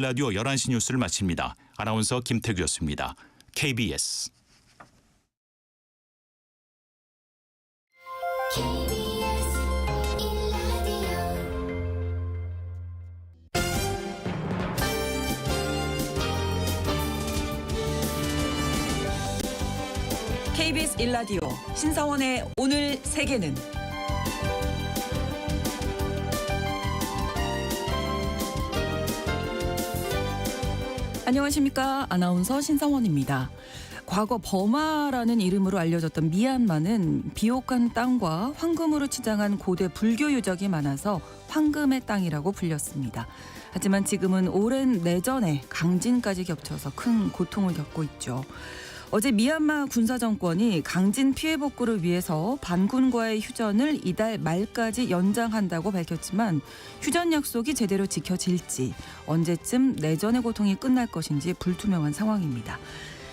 라디오 11시 뉴스를 마칩니다. 아나운서 김태규였습니다. KBS. KBS 1라디오 신성원의 오늘 세계는 안녕하십니까. 아나운서 신성원입니다. 과거 버마라는 이름으로 알려졌던 미얀마는 비옥한 땅과 황금으로 치장한 고대 불교 유적이 많아서 황금의 땅이라고 불렸습니다. 하지만 지금은 오랜 내전에 강진까지 겹쳐서 큰 고통을 겪고 있죠. 어제 미얀마 군사정권이 강진 피해 복구를 위해서 반군과의 휴전을 이달 말까지 연장한다고 밝혔지만 휴전 약속이 제대로 지켜질지 언제쯤 내전의 고통이 끝날 것인지 불투명한 상황입니다.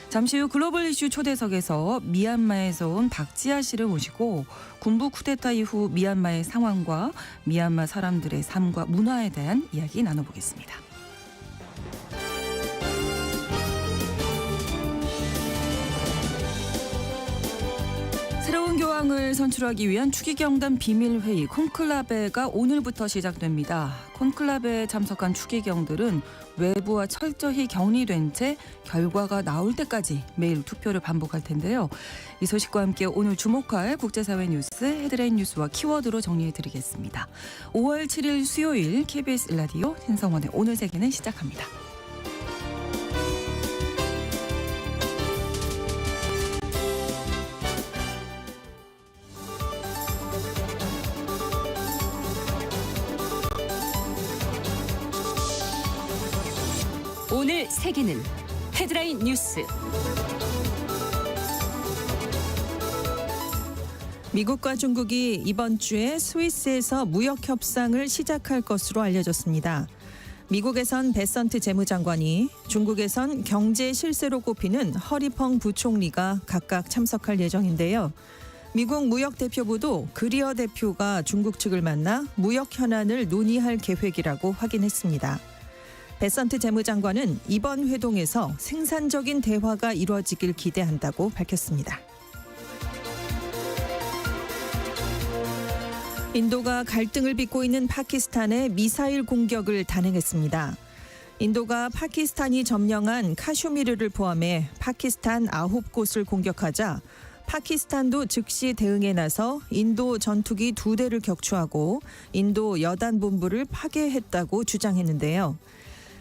잠시 후 글로벌 이슈 초대석에서 미얀마에서 온 박지아 씨를 모시고 군부 쿠데타 이후 미얀마의 상황과 미얀마 사람들의 삶과 문화에 대한 이야기 나눠보겠습니다. 새로운 교황을 선출하기 위한 추기경단 비밀회의 콘클라베가 오늘부터 시작됩니다. 콘클라베에 참석한 추기경들은 외부와 철저히 격리된 채 결과가 나올 때까지 매일 투표를 반복할 텐데요. 이 소식과 함께 오늘 주목할 국제사회 뉴스 헤드라인 뉴스와 키워드로 정리해드리겠습니다. 5월 7일 수요일 KBS 1라디오 신성원의 오늘 세계는 시작합니다. 오늘 세계는 헤드라인 뉴스. 미국과 중국이 이번 주에 스위스에서 무역 협상을 시작할 것으로 알려졌습니다. 미국에선 베선트 재무장관이, 중국에선 경제 실세로 꼽히는 허리펑 부총리가 각각 참석할 예정인데요. 미국 무역대표부도 그리어 대표가 중국 측을 만나 무역 현안을 논의할 계획이라고 확인했습니다. 베선트 재무장관은 이번 회동에서 생산적인 대화가 이루어지길 기대한다고 밝혔습니다. 인도가 갈등을 빚고 있는 파키스탄에 미사일 공격을 단행했습니다. 인도가 파키스탄이 점령한 카슈미르를 포함해 파키스탄 9곳을 공격하자 파키스탄도 즉시 대응에 나서 인도 전투기 2대를 격추하고 인도 여단 본부를 파괴했다고 주장했는데요.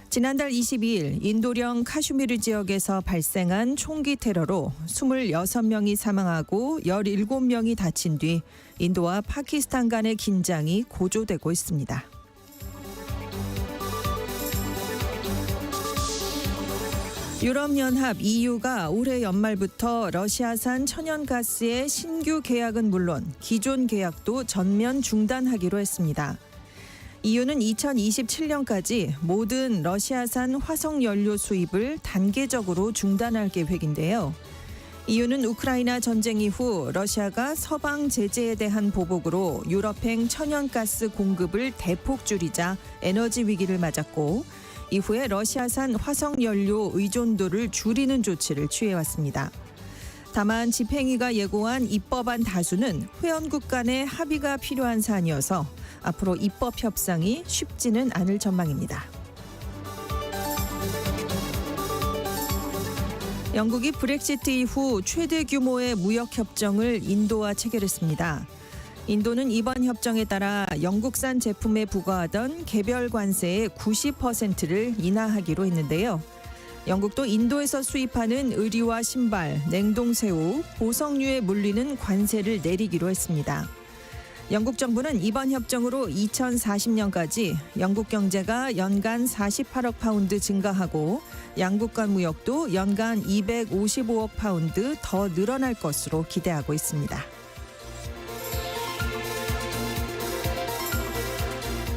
지난달 22일 인도령 카슈미르 지역에서 발생한 총기 테러로 26명이 사망하고 17명이 다친 뒤 인도와 파키스탄 간의 긴장이 고조되고 있습니다. 유럽연합 EU가 올해 연말부터 러시아산 천연가스의 신규 계약은 물론 기존 계약도 전면 중단하기로 했습니다. EU는 2027년까지 모든 러시아산 화석연료 수입을 단계적으로 중단할 계획인데요. EU는 우크라이나 전쟁 이후 러시아가 서방 제재에 대한 보복으로 유럽행 천연가스 공급을 대폭 줄이자 에너지 위기를 맞았고 이후에 러시아산 화석연료 의존도를 줄이는 조치를 취해왔습니다. 다만 집행위가 예고한 입법안 다수는 회원국 간의 합의가 필요한 사안이어서 앞으로 입법 협상이 쉽지는 않을 전망입니다. 영국이 브렉시트 이후 최대 규모의 무역 협정을 인도와 체결했습니다. 인도는 이번 협정에 따라 영국산 제품에 부과하던 개별 관세의 90%를 인하하기로 했는데요. 영국도 인도에서 수입하는 의류와 신발, 냉동새우, 보석류에 물리는 관세를 내리기로 했습니다. 영국 정부는 이번 협정으로 2040년까지 영국 경제가 연간 48억 파운드 증가하고 양국 간 무역도 연간 255억 파운드 더 늘어날 것으로 기대하고 있습니다.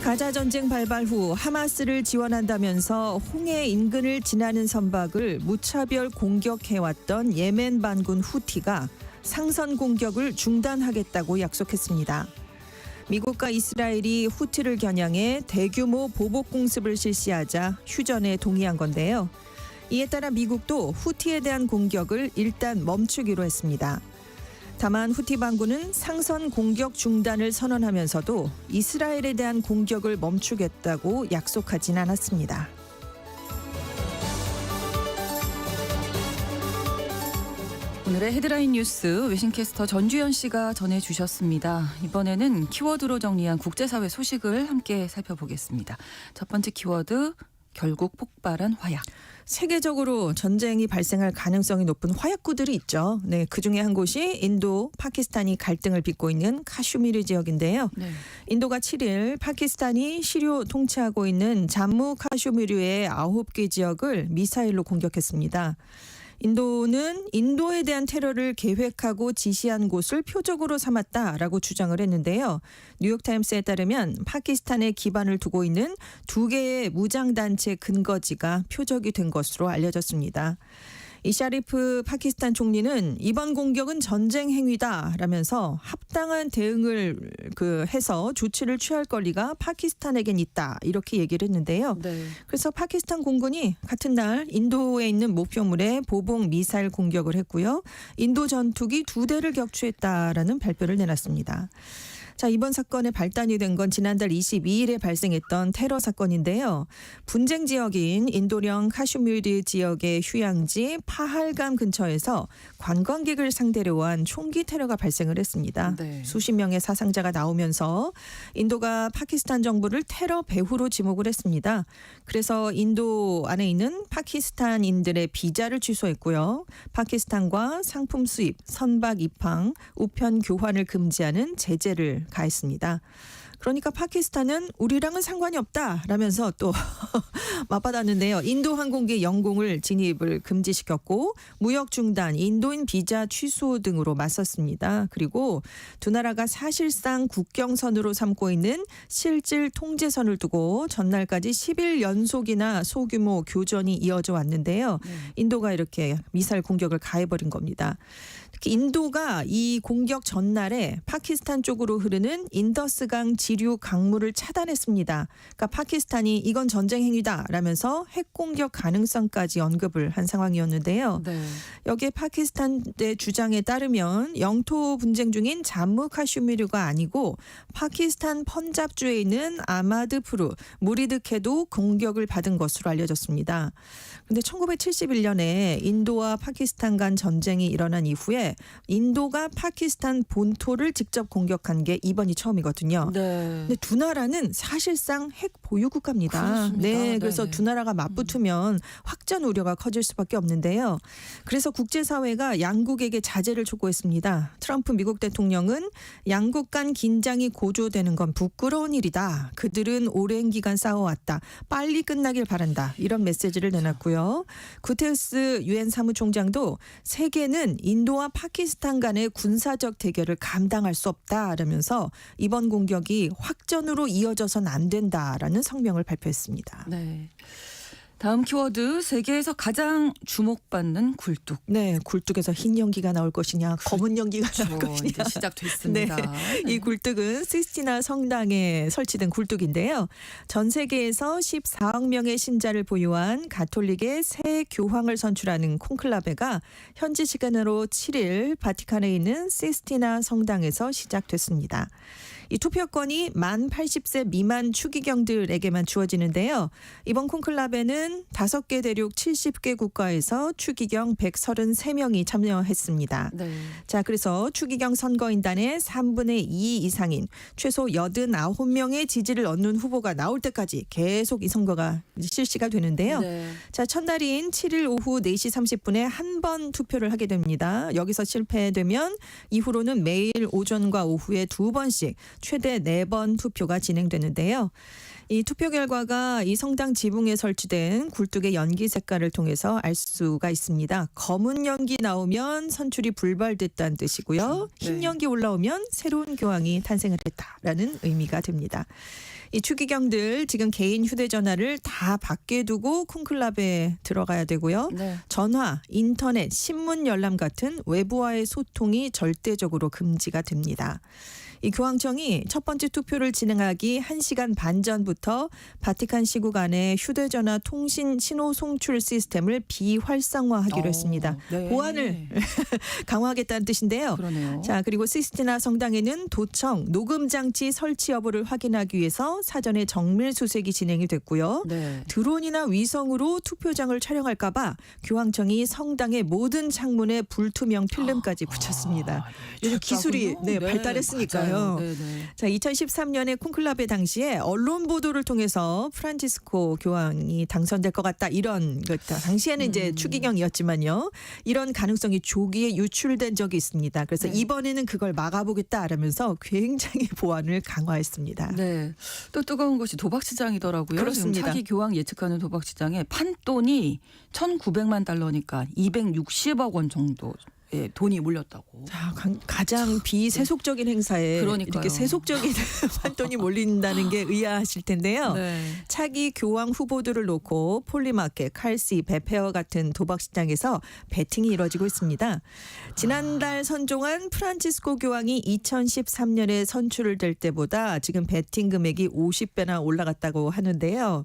가자 전쟁 발발 후 하마스를 지원한다면서 홍해 인근을 지나는 선박을 무차별 공격해왔던 예멘 반군 후티가 상선 공격을 중단하겠다고 약속했습니다. 미국과 이스라엘이 후티를 겨냥해 대규모 보복 공습을 실시하자 휴전에 동의한 건데요. 이에 따라 미국도 후티에 대한 공격을 일단 멈추기로 했습니다. 다만 후티 반군은 상선 공격 중단을 선언하면서도 이스라엘에 대한 공격을 멈추겠다고 약속하진 않았습니다. 오늘의 헤드라인 뉴스 외신캐스터 전주현 씨가 전해주셨습니다. 이번에는 키워드로 정리한 국제사회 소식을 함께 살펴보겠습니다. 첫 번째 키워드, 결국 폭발한 화약. 세계적으로 전쟁이 발생할 가능성이 높은 화약구들이 있죠. 네, 그중에 한 곳이 인도, 파키스탄이 갈등을 빚고 있는 카슈미르 지역인데요. 네. 인도가 7일 파키스탄이 시료 통치하고 있는 잠무 카슈미르의 9개 지역을 미사일로 공격했습니다. 인도는 인도에 대한 테러를 계획하고 지시한 곳을 표적으로 삼았다라고 주장을 했는데요. 뉴욕타임스에 따르면 파키스탄에 기반을 두고 있는 2개의 무장단체 근거지가 표적이 된 것으로 알려졌습니다. 이 샤리프 파키스탄 총리는 이번 공격은 전쟁 행위다라면서 합당한 대응을 해서 조치를 취할 권리가 파키스탄에겐 있다 이렇게 얘기를 했는데요. 네. 그래서 파키스탄 공군이 같은 날 인도에 있는 목표물에 보복 미사일 공격을 했고요. 인도 전투기 2대를 격추했다라는 발표를 내놨습니다. 자, 이번 사건의 발단이 된 건 지난달 22일에 발생했던 테러 사건인데요. 분쟁 지역인 인도령 카슈미르 지역의 휴양지 파할감 근처에서 관광객을 상대로 한 총기 테러가 발생을 했습니다. 네. 수십 명의 사상자가 나오면서 인도가 파키스탄 정부를 테러 배후로 지목을 했습니다. 그래서 인도 안에 있는 파키스탄인들의 비자를 취소했고요. 파키스탄과 상품 수입, 선박 입항, 우편 교환을 금지하는 제재를 가했습니다. 그러니까 파키스탄은 우리랑은 상관이 없다라면서 또 맞받았는데요. 인도 항공기 영공을 진입을 금지시켰고 무역 중단, 인도인 비자 취소 등으로 맞섰습니다. 그리고 두 나라가 사실상 국경선으로 삼고 있는 실질 통제선을 두고 전날까지 10일 연속이나 소규모 교전이 이어져 왔는데요. 인도가 이렇게 미사일 공격을 가해버린 겁니다. 특히 인도가 이 공격 전날에 파키스탄 쪽으로 흐르는 인더스강 지류 강물을 차단했습니다. 그러니까 파키스탄이 이건 전쟁 행위다라면서 핵 공격 가능성까지 언급을 한 상황이었는데요. 네. 여기에 파키스탄의 주장에 따르면 영토 분쟁 중인 잠무 카슈미르가 아니고 파키스탄 펀잡주에 있는 아마드푸르, 무리드케도 공격을 받은 것으로 알려졌습니다. 그런데 1971년에 인도와 파키스탄 간 전쟁이 일어난 이후에 인도가 파키스탄 본토를 직접 공격한 게 이번이 처음이거든요. 네. 근데 두 나라는 사실상 핵 보유 국가입니다. 그렇습니다. 네, 그래서 네네. 두 나라가 맞붙으면 확전 우려가 커질 수밖에 없는데요. 그래서 국제사회가 양국에게 자제를 촉구했습니다. 트럼프 미국 대통령은 양국 간 긴장이 고조되는 건 부끄러운 일이다. 그들은 오랜 기간 싸워왔다. 빨리 끝나길 바란다. 이런 메시지를 내놨고요. 구테르스 유엔 사무총장도 세계는 인도와 파키스탄 간의 군사적 대결을 감당할 수 없다라면서 이번 공격이 확전으로 이어져선 안 된다라는 성명을 발표했습니다. 네. 다음 키워드, 세계에서 가장 주목받는 굴뚝. 네, 굴뚝에서 흰 연기가 나올 것이냐, 검은 연기가 나올 것이냐. 이제 시작됐습니다. 이 굴뚝은 시스티나 성당에 설치된 굴뚝인데요. 전 세계에서 14억 명의 신자를 보유한 가톨릭의 새 교황을 선출하는 콘클라베가 현지 시간으로 7일 바티칸에 있는 시스티나 성당에서 시작됐습니다. 이 투표권이 만 80세 미만 추기경들에게만 주어지는데요. 이번 콘클라베는 5개 대륙 70개 국가에서 추기경 133명이 참여했습니다. 네. 자, 그래서 추기경 선거인단의 3분의 2 이상인 최소 89명의 지지를 얻는 후보가 나올 때까지 계속 이 선거가 실시가 되는데요. 네. 자, 첫날인 7일 오후 4시 30분에 한 번 투표를 하게 됩니다. 여기서 실패되면 이후로는 매일 오전과 오후에 2번씩 최대 4번 투표가 진행되는데요. 이 투표 결과가 이 성당 지붕에 설치된 굴뚝의 연기 색깔을 통해서 알 수가 있습니다. 검은 연기 나오면 선출이 불발됐다는 뜻이고요. 흰 네. 연기 올라오면 새로운 교황이 탄생을 했다라는 의미가 됩니다. 이 추기경들 지금 개인 휴대전화를 다 밖에 두고 콘클라베에 들어가야 되고요. 네. 전화, 인터넷, 신문 열람 같은 외부와의 소통이 절대적으로 금지가 됩니다. 이 교황청이 첫 번째 투표를 진행하기 1시간 반 전부터 바티칸 시국 안에 휴대전화 통신 신호 송출 시스템을 비활성화하기로 했습니다. 네. 보안을 강화하겠다는 뜻인데요. 그러네요. 자, 그리고 시스티나 성당에는 도청, 녹음 장치 설치 여부를 확인하기 위해서 사전에 정밀 수색이 진행이 됐고요. 네. 드론이나 위성으로 투표장을 촬영할까봐 교황청이 성당의 모든 창문에 불투명 필름까지 붙였습니다. 요즘 기술이 발달했으니까요. 맞아요. 네, 네. 자, 2013년에 콘클라베 당시에 언론 보도를 통해서 프란치스코 교황이 당선될 것 같다 이런 것 당시에는 이제 추기경이었지만요. 이런 가능성이 조기에 유출된 적이 있습니다. 그래서 네. 이번에는 그걸 막아보겠다라면서 굉장히 보안을 강화했습니다. 네. 또 뜨거운 것이 도박시장이더라고요. 그렇습니다. 지금 차기 교황 예측하는 도박시장에 판돈이 1,900만 달러니까 260억 원 정도 돈이 몰렸다고. 자, 가장 비세속적인 행사에 그러니까요. 이렇게 세속적인 판돈이 몰린다는 게 의아하실 텐데요. 네. 차기 교황 후보들을 놓고 폴리마켓, 칼시, 베페어 같은 도박시장에서 베팅이 이뤄지고 있습니다. 지난달 선종한 프란치스코 교황이 2013년에 선출을 될 때보다 지금 베팅 금액이 50배나 올라갔다고 하는데요.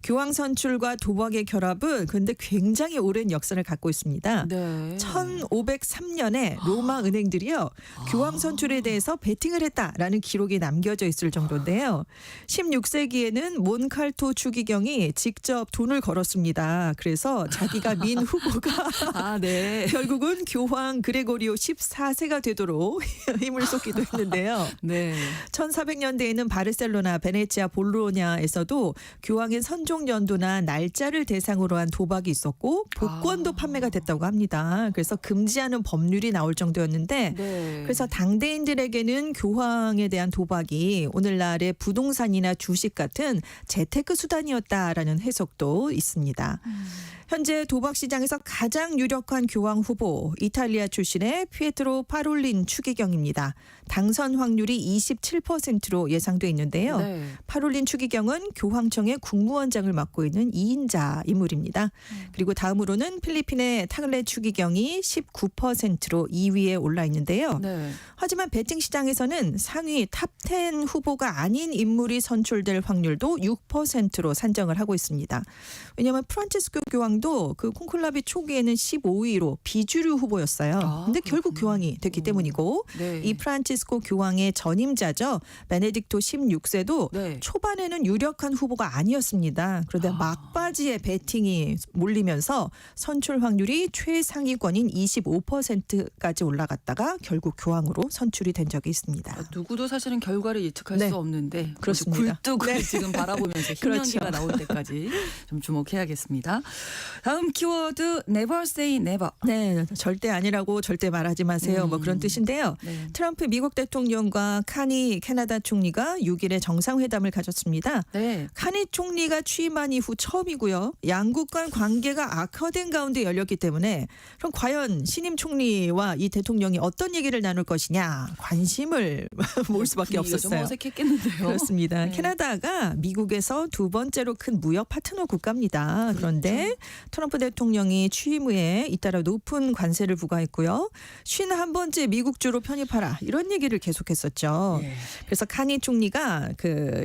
교황 선출과 도박의 결합은 근데 굉장히 오랜 역사를 갖고 있습니다. 네. 1503년에 로마 은행들이요. 교황 선출에 대해서 베팅을 했다라는 기록이 남겨져 있을 정도인데요. 16세기에는 몬칼토 추기경이 직접 돈을 걸었습니다. 그래서 자기가 민 후보가 아, 네. 결국은 교황 그레고리오 14세가 되도록 힘을 쏟기도 했는데요. 네. 1400년대에는 바르셀로나, 베네치아, 볼로냐에서도 교황의 선종 연도나 날짜를 대상으로 한 도박이 있었고 복권도 판매가 됐다고 합니다. 그래서 금지하는 법률이 나올 정도였는데 네. 그래서 당대인들에게는 교황에 대한 도박이 오늘날의 부동산이나 주식 같은 재테크 수단이었다라는 해석도 있습니다. 현재 도박 시장에서 가장 유력한 교황 후보 이탈리아 출신의 피에트로 파롤린 추기경입니다. 당선 확률이 27%로 예상돼 있는데요. 네. 파롤린 추기경은 교황청의 국무원장을 맡고 있는 2인자 인물입니다. 그리고 다음으로는 필리핀의 타글레 추기경이 19%로 2위에 올라 있는데요. 네. 하지만 베팅 시장에서는 상위 탑10 후보가 아닌 인물이 선출될 확률도 6%로 산정을 하고 있습니다. 왜냐하면 프란치스코 교황도 그 콘클라베 초기에는 15위로 비주류 후보였어요. 근데 결국 교황이 됐기 때문이고 네. 이 프란치스코 교황의 전임자죠. 베네딕토 16세도 네. 초반에는 유력한 후보가 아니었습니다. 그런데 막바지에 베팅이 몰리면서 선출 확률이 최상위권인 25%까지 올라갔다가 결국 교황으로 선출이 된 적이 있습니다. 누구도 사실은 결과를 예측할 네. 수 없는데 그렇습니다. 굴뚝을 네. 지금 바라보면서 희년기가 그렇죠. 나올 때까지 좀 주목해야겠습니다. 다음 키워드 never say never. 네, 절대 아니라고 절대 말하지 마세요. 뭐 그런 뜻인데요. 네. 트럼프 미국 대통령과 카니 캐나다 총리가 6일에 정상회담을 가졌습니다. 네. 카니 총리가 취임한 이후 처음이고요. 양국 간 관계가 악화된 가운데 열렸기 때문에 그럼 과연 신임 총리와 이 대통령이 어떤 얘기를 나눌 것이냐 관심을 모을 수밖에 분위기가 좀 없었어요. 어색했겠는데요. 그렇습니다. 네. 캐나다가 미국에서 두 번째로 큰 무역 파트너 국가입니다. 그런데 트럼프 대통령이 취임 후에 잇따라 높은 관세를 부과했고요. 51번째 미국주로 편입하라 이런 얘기를 계속했었죠. 예. 그래서 카니 총리가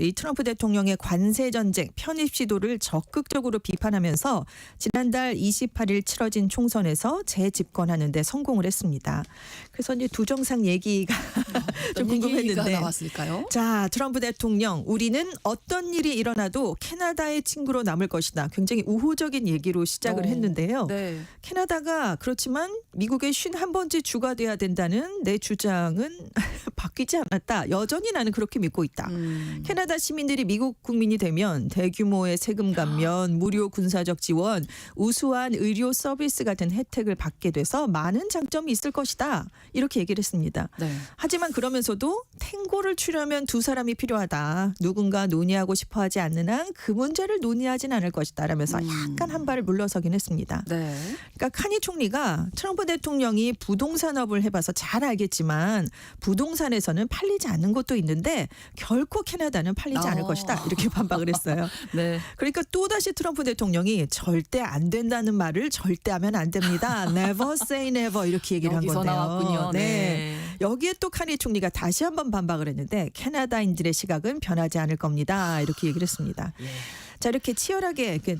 이 트럼프 대통령의 관세 전쟁 편입 시도를 적극적으로 비판하면서 지난달 28일 치러진 총선에서 재집권하는 데 성공을 했습니다. 그래서 이제 두 정상 얘기가 좀 어떤 얘기가 궁금했는데 나왔을까요? 자, 트럼프 대통령 우리는 어떤 일이 일어나도 캐나다의 친구로 남을 것이다. 굉장히 우호적인 얘기로 시작을 했는데요. 네. 캐나다가 그렇지만 미국의 51번째 주가 돼야 된다는 내 주장은 바뀌지 않았다. 여전히 나는 그렇게 믿고 있다. 캐나다 시민들이 미국 국민이 되면 대규모의 세금 감면, 무료 군사적 지원, 우수한 의료 서비스 같은 혜택을 받게 돼서 많은 장점이 있을 것이다. 이렇게 얘기를 했습니다. 네. 하지만 그러면서도 탱고를 추려면 두 사람이 필요하다. 누군가 논의하고 싶어 하지 않는 한 그 문제를 논의하진 않을 것이다. 라면서 약간 한 발을 물러서긴 했습니다. 네. 그러니까 카니 총리가 트럼프 대통령이 부동산업을 해봐서 잘 알겠지만 부동산에서는 팔리지 않는 곳도 있는데 결코 캐나다는 팔리지 않을 것이다. 이렇게 반박을 했어요. 네. 그러니까 또다시 트럼프 대통령이 절대 안 된다는 말을 절대 하면 안 됩니다. Never say never 이렇게 얘기를 한 여기서 건데요. 나왔군요. 네. 여기에 또 카니 총리가 다시 한번 반박을 했는데 캐나다인들의 시각은 변하지 않을 겁니다. 이렇게 얘기를 했습니다. 자, 이렇게 치열하게 이렇게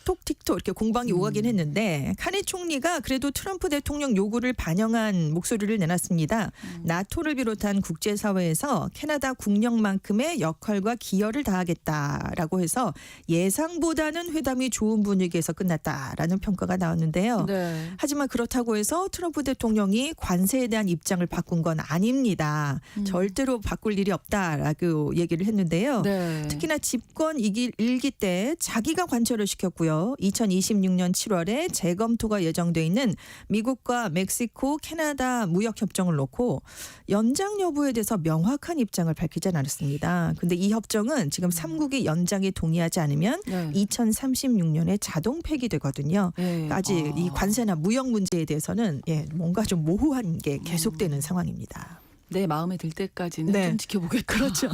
틱톡 이렇게 공방이 오가긴 했는데 카니 총리가 그래도 트럼프 대통령 요구를 반영한 목소리를 내놨습니다. 나토를 비롯한 국제사회에서 캐나다 국력만큼의 역할과 기여를 다하겠다라고 해서 예상보다는 회담이 좋은 분위기에서 끝났다라는 평가가 나왔는데요. 네. 하지만 그렇다고 해서 트럼프 대통령이 관세에 대한 입장을 바꾼 건 아닙니다. 절대로 바꿀 일이 없다라고 얘기를 했는데요. 네. 특히나 집권 일기 때 자기가 관철을 시켰고요. 2026년 7월에 재검토가 예정돼 있는 미국과 멕시코, 캐나다 무역 협정을 놓고 연장 여부에 대해서 명확한 입장을 밝히지 않았습니다. 근데 이 협정은 지금 3국이 연장에 동의하지 않으면 네. 2036년에 자동 폐기되거든요. 네. 아직 이 관세나 무역 문제에 대해서는 뭔가 좀 모호한 게 계속되는 상황입니다. 내 마음에 들 때까지는 네. 좀 지켜보겠다. 그렇죠.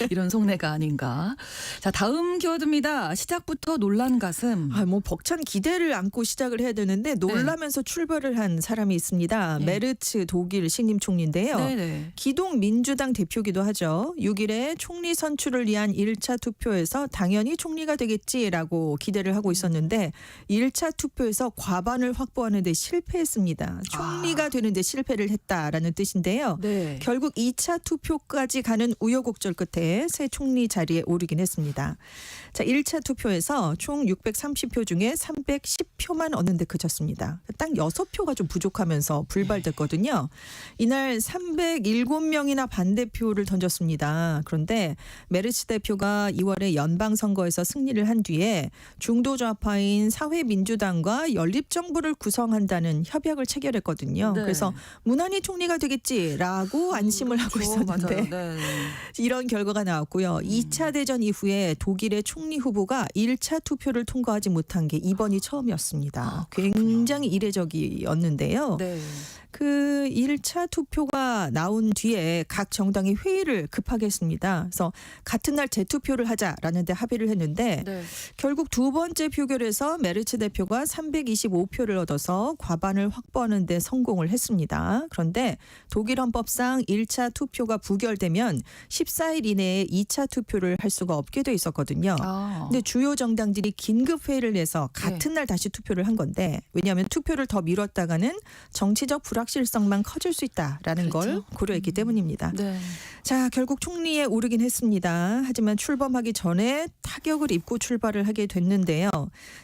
이런 속내가 아닌가. 자, 다음 키워드입니다. 시작부터 놀란 가슴. 뭐 벅찬 기대를 안고 시작을 해야 되는데 놀라면서 출발을 한 사람이 있습니다. 네. 메르츠 독일 신임 총리인데요. 네네. 기동 민주당 대표기도 하죠. 6일에 총리 선출을 위한 1차 투표에서 당연히 총리가 되겠지라고 기대를 하고 있었는데 1차 투표에서 과반을 확보하는 데 실패했습니다. 총리가 되는 데 실패를 했다라는 뜻인데요. 네. 결국 2차 투표까지 가는 우여곡절 끝에 새 총리 자리에 오르긴 했습니다. 자, 1차 투표에서 총 630표 중에 310표만 얻는 데 그쳤습니다. 딱 6표가 좀 부족하면서 불발됐거든요. 이날 307명이나 반대표를 던졌습니다. 그런데 메르츠 대표가 2월에 연방선거에서 승리를 한 뒤에 중도 좌파인 사회민주당과 연립정부를 구성한다는 협약을 체결했거든요. 네. 그래서 무난히 총리가 되겠지라고 안심을 하고 있었는데 맞아요. 네. 이런 결과가 나왔고요. 2차 대전 이후에 독일의 총리 후보가 1차 투표를 통과하지 못한 게 이번이 처음이었습니다. 굉장히 이례적이었는데요. 네. 그 1차 투표가 나온 뒤에 각 정당이 회의를 급하게 했습니다. 그래서 같은 날 재투표를 하자라는 데 합의를 했는데 네. 결국 두 번째 표결에서 메르츠 대표가 325표를 얻어서 과반을 확보하는 데 성공을 했습니다. 그런데 독일 헌법상 1차 투표가 부결되면 14일 이내에 2차 투표를 할 수가 없게 돼 있었거든요. 근데 주요 정당들이 긴급 회의를 내서 같은 날 다시 투표를 한 건데 왜냐하면 투표를 더 미뤘다가는 정치적 불확실성만 커질 수 있다라는 걸 고려했기 때문입니다. 네. 자, 결국 총리에 오르긴 했습니다. 하지만 출범하기 전에 타격을 입고 출발을 하게 됐는데요.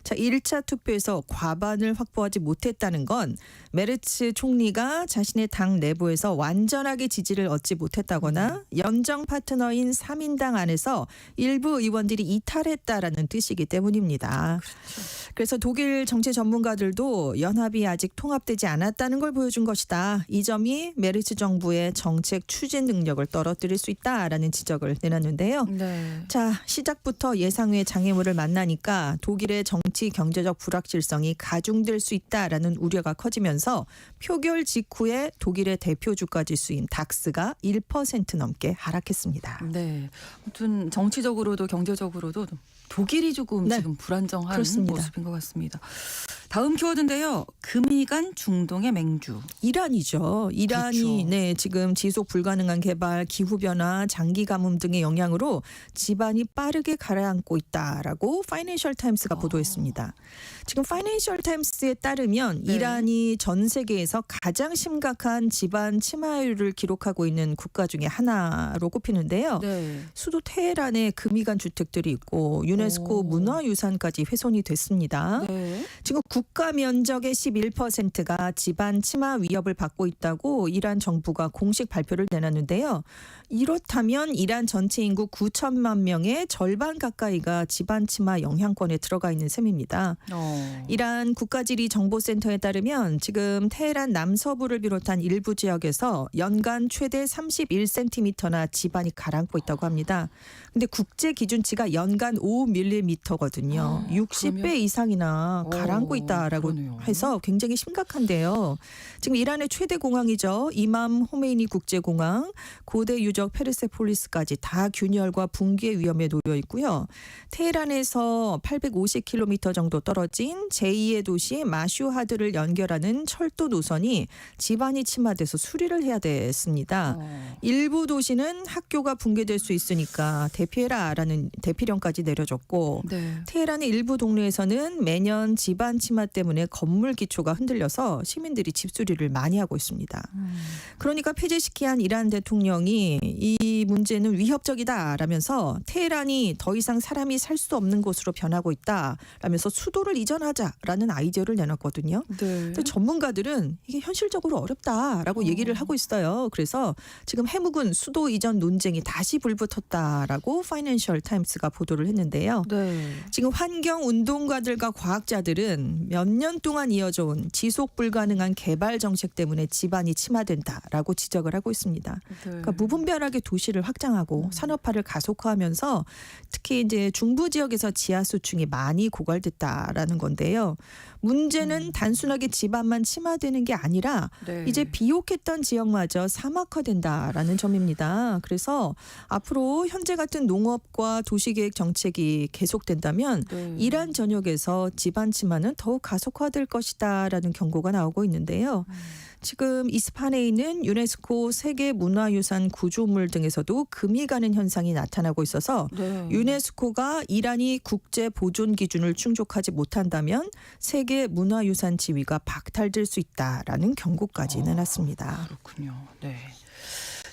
자, 1차 투표에서 과반을 확보하지 못했다는 건 메르츠 총리가 자신의 당 내부에서 완전하게 지지를 얻지 못했다거나 연정 파트너인 3인당 안에서 일부 의원들이 이탈했다라는 뜻이기 때문입니다. 그래서 독일 정치 전문가들도 연합이 아직 통합되지 않았다는 걸 보여준 것이다. 이 점이 메르츠 정부의 정책 추진 능력을 떨어뜨릴 수 있다라는 지적을 내놨는데요. 네. 자, 시작부터 예상외 장애물을 만나니까 독일의 정치 경제적 불확실성이 가중될 수 있다라는 우려가 커지면서 표결 직후에 독일의 대표 주가 지수인 닥스가 1% 넘게 하락했습니다. 네. 아무튼 정치적으로도 경제적으로도 독일이 조금 네. 지금 불안정한 그렇습니다. 모습인 것 같습니다. 다음 키워드인데요. 금이 간 중동의 맹주. 이란이죠. 이란이 그렇죠. 네, 지금 지속 불가능한 개발, 기후 변화, 장기 가뭄 등의 영향으로 지반이 빠르게 가라앉고 있다라고 파이낸셜 타임스가 보도했습니다. 지금 파이낸셜 타임스에 따르면 네. 이란이 전 세계에서 가장 심각한 지반 침하율을 기록하고 있는 국가 중에 하나로 꼽히는데요. 네. 수도 테헤란에 금이 간 주택들이 있고 유네스코 오. 문화유산까지 훼손이 됐습니다. 네. 지금 국가 면적의 11%가 지반 침하 위협을 받고 있다고 이란 정부가 공식 발표를 내놨는데요. 이렇다면 이란 전체 인구 9천만 명의 절반 가까이가 지반 침하 영향권에 들어가 있는 셈입니다. 이란 국가지리정보센터에 따르면 지금 테헤란 남서부를 비롯한 일부 지역에서 연간 최대 31cm나 지반이 가라앉고 있다고 합니다. 근데 국제 기준치가 연간 5mm거든요. 60배 그러면? 이상이나 가라앉고 있다라고 그러네요. 해서 굉장히 심각한데요. 지금 이란의 최대 공항이죠. 이맘 호메이니 국제공항, 고대 유적 페르세폴리스까지 다 균열과 붕괴 위험에 놓여 있고요. 테헤란에서 850km 정도 떨어진 도시인 제2의 도시 마슈하드를 연결하는 철도 노선이 지반이 침하돼서 수리를 해야 됐습니다. 일부 도시는 학교가 붕괴될 수 있으니까 대피해라라는 대피령까지 내려졌고 네. 테헤란의 일부 동네에서는 매년 지반 침하 때문에 건물 기초가 흔들려서 시민들이 집수리를 많이 하고 있습니다. 그러니까 페제시키안 이란 대통령이 이 문제는 위협적이다라면서 테헤란이 더 이상 사람이 살 수 없는 곳으로 변하고 있다라면서 수도를 이전하자라는 아이디어를 내놨거든요. 네. 근데 전문가들은 이게 현실적으로 어렵다라고 얘기를 하고 있어요. 그래서 지금 해묵은 수도 이전 논쟁이 다시 불붙었다라고 파이낸셜 타임스가 보도를 했는데요. 네. 지금 환경 운동가들과 과학자들은 몇 년 동안 이어져 온 지속 불가능한 개발 정책 때문에 지반이 침하된다라고 지적을 하고 있습니다. 그러니까 무분별하게 도시를 확장하고 산업화를 가속화하면서 특히 이제 중부 지역에서 지하수층이 많이 고갈됐다라는 건데요. 문제는 단순하게 지반만 침하되는 게 아니라 네. 이제 비옥했던 지역마저 사막화된다라는 점입니다. 그래서 앞으로 현재 같은 농업과 도시계획 정책이 계속된다면 네. 이란 전역에서 지반 침하는 더욱 가속화될 것이다라는 경고가 나오고 있는데요. 지금 이스판에 있는 유네스코 세계문화유산 구조물 등에서도 금이 가는 현상이 나타나고 있어서 네. 유네스코가 이란이 국제 보존 기준을 충족하지 못한다면 세계 문화유산 지위가 박탈될 수 있다라는 경고까지 내놨습니다. 그렇군요. 네.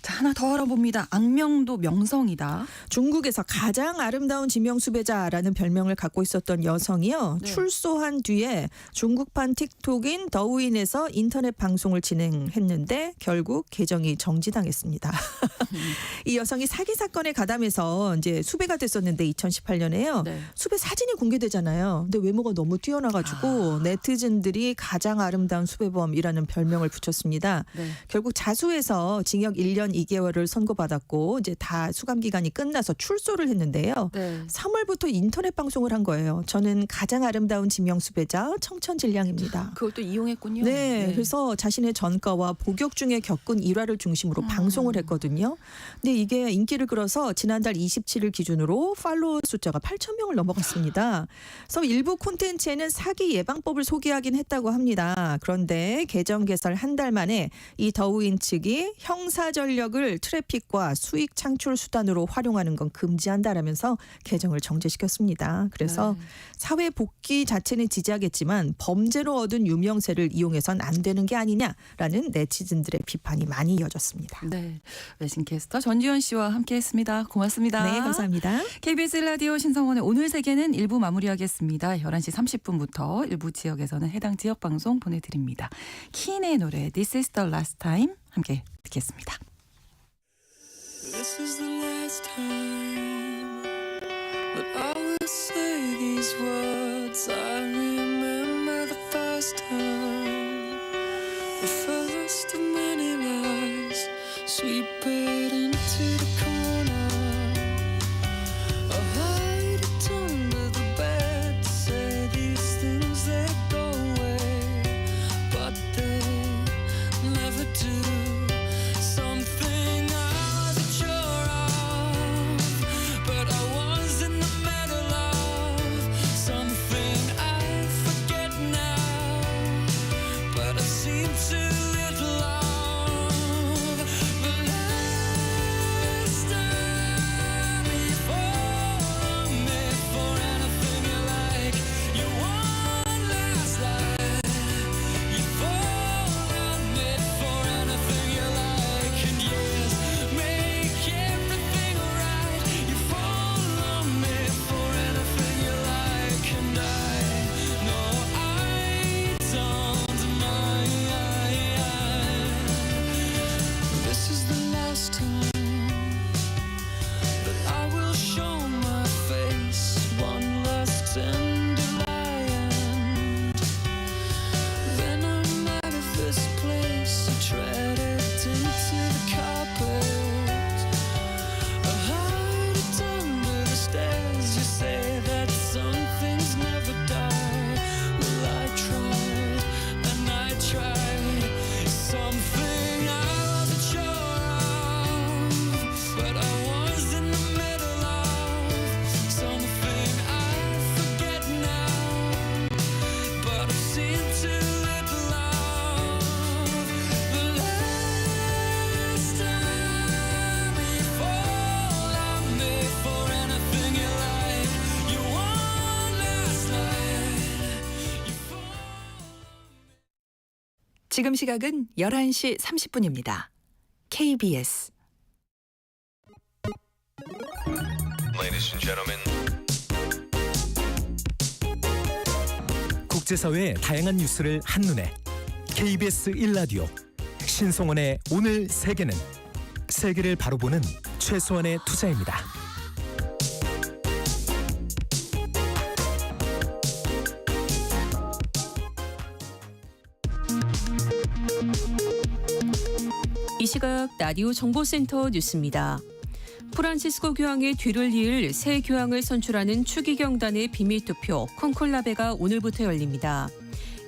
자, 하나 더 알아봅니다. 악명도 명성이다. 중국에서 가장 아름다운 지명수배자라는 별명을 갖고 있었던 여성이요. 네. 출소한 뒤에 중국판 틱톡인 더우인에서 인터넷 방송을 진행했는데 결국 계정이 정지당했습니다. 이 여성이 사기 사건에 가담해서 이제 수배가 됐었는데 2018년에요. 네. 수배 사진이 공개되잖아요. 근데 외모가 너무 뛰어나가지고 네티즌들이 가장 아름다운 수배범이라는 별명을 붙였습니다. 네. 결국 자수해서 징역 1년 2개월을 선고받았고 이제 다 수감 기간이 끝나서 출소를 했는데요. 네. 3월부터 인터넷 방송을 한 거예요. 저는 가장 아름다운 지명수배자 청천질량입니다. 그걸 또 이용했군요. 네, 그래서 자신의 전과와 복역 중에 겪은 일화를 중심으로 방송을 했거든요. 근데 이게 인기를 끌어서 지난달 27일 기준으로 팔로워 숫자가 8,000명을 넘어갔습니다. 그래서 일부 콘텐츠에는 사기 예방법을 소개하긴 했다고 합니다. 그런데 계정 개설 한 달 만에 이 더우인 측이 형사 전력을 트래픽과 수익 창출 수단으로 활용하는 건 금지한다라면서 계정을 정지시켰습니다. 그래서 사회 복귀 자체는 지지하겠지만 범죄로 얻은 유명세를 이용해선 안 되는 게 아니냐라는 네티즌들의 비판이 많이 이어졌습니다. 네. 외신캐스터 전지현 씨와 함께했습니다. 고맙습니다. 네, 감사합니다. KBS 라디오 신성원의 오늘 세계는 1부 마무리하겠습니다. 11시 30분부터 일부 지역에서는 해당 지역 방송 보내드립니다. 키인의 노래 This is the last time 함께 듣겠습니다. This is the last time that I will say these words. I remember the first time, the first of many lies, sweep it into the corner. I hide it under the bed to say these things that go away, but they never do. Something I wasn't sure of, but I was in the middle of something I forget now, but I seem to 지금 시각은 11시 30분입니다. KBS Ladies and gentlemen. 국제사회의 다양한 뉴스를 한눈에 KBS 1라디오 신성원의 오늘 세계는 세계를 바로 보는 최소한의 투자입니다. 이 시각 라디오 정보센터 뉴스입니다. 프란시스코 교황의 뒤를 이을 새 교황을 선출하는 추기경단의 비밀투표 콘클라베가 오늘부터 열립니다.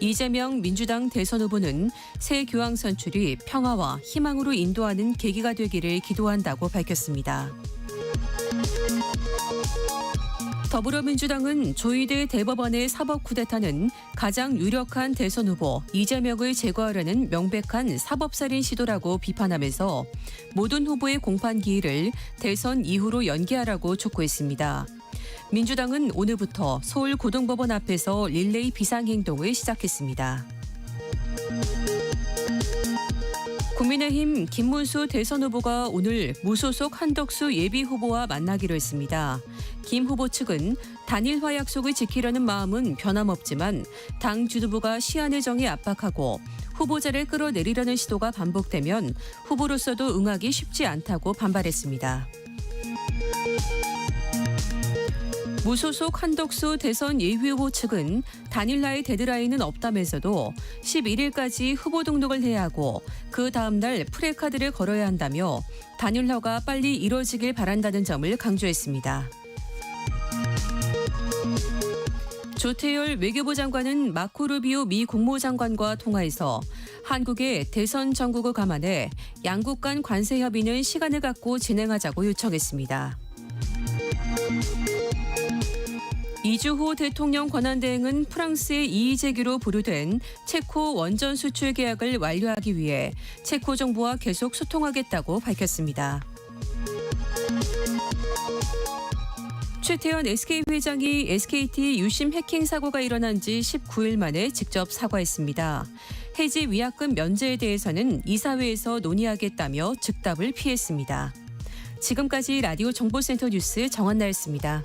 이재명 민주당 대선 후보는 새 교황 선출이 평화와 희망으로 인도하는 계기가 되기를 기도한다고 밝혔습니다. 더불어민주당은 조희대 대법원의 사법 쿠데타는 가장 유력한 대선 후보 이재명을 제거하려는 명백한 사법살인 시도라고 비판하면서 모든 후보의 공판 기일을 대선 이후로 연기하라고 촉구했습니다. 민주당은 오늘부터 서울고등법원 앞에서 릴레이 비상행동을 시작했습니다. 국민의힘 김문수 대선 후보가 오늘 무소속 한덕수 예비후보와 만나기로 했습니다. 김 후보 측은 단일화 약속을 지키려는 마음은 변함없지만 당 지도부가 시한을 정해 압박하고 후보자를 끌어내리려는 시도가 반복되면 후보로서도 응하기 쉽지 않다고 반발했습니다. 무소속 한덕수 대선 예비후보 측은 단일화의 데드라인은 없다면서도 11일까지 후보 등록을 해야 하고 그 다음 날 프레카드를 걸어야 한다며 단일화가 빨리 이뤄지길 바란다는 점을 강조했습니다. 조태열 외교부 장관은 마코 루비오 미 국무장관과 통화에서 한국의 대선 전국을 감안해 양국 간 관세 협의는 시간을 갖고 진행하자고 요청했습니다. 이주호 대통령 권한대행은 프랑스의 이의제기로 보류된 체코 원전 수출 계약을 완료하기 위해 체코 정부와 계속 소통하겠다고 밝혔습니다. 최태원 SK 회장이 SKT 유심 해킹 사고가 일어난 지 19일 만에 직접 사과했습니다. 해지 위약금 면제에 대해서는 이사회에서 논의하겠다며 즉답을 피했습니다. 지금까지 라디오 정보센터 뉴스 정한나였습니다.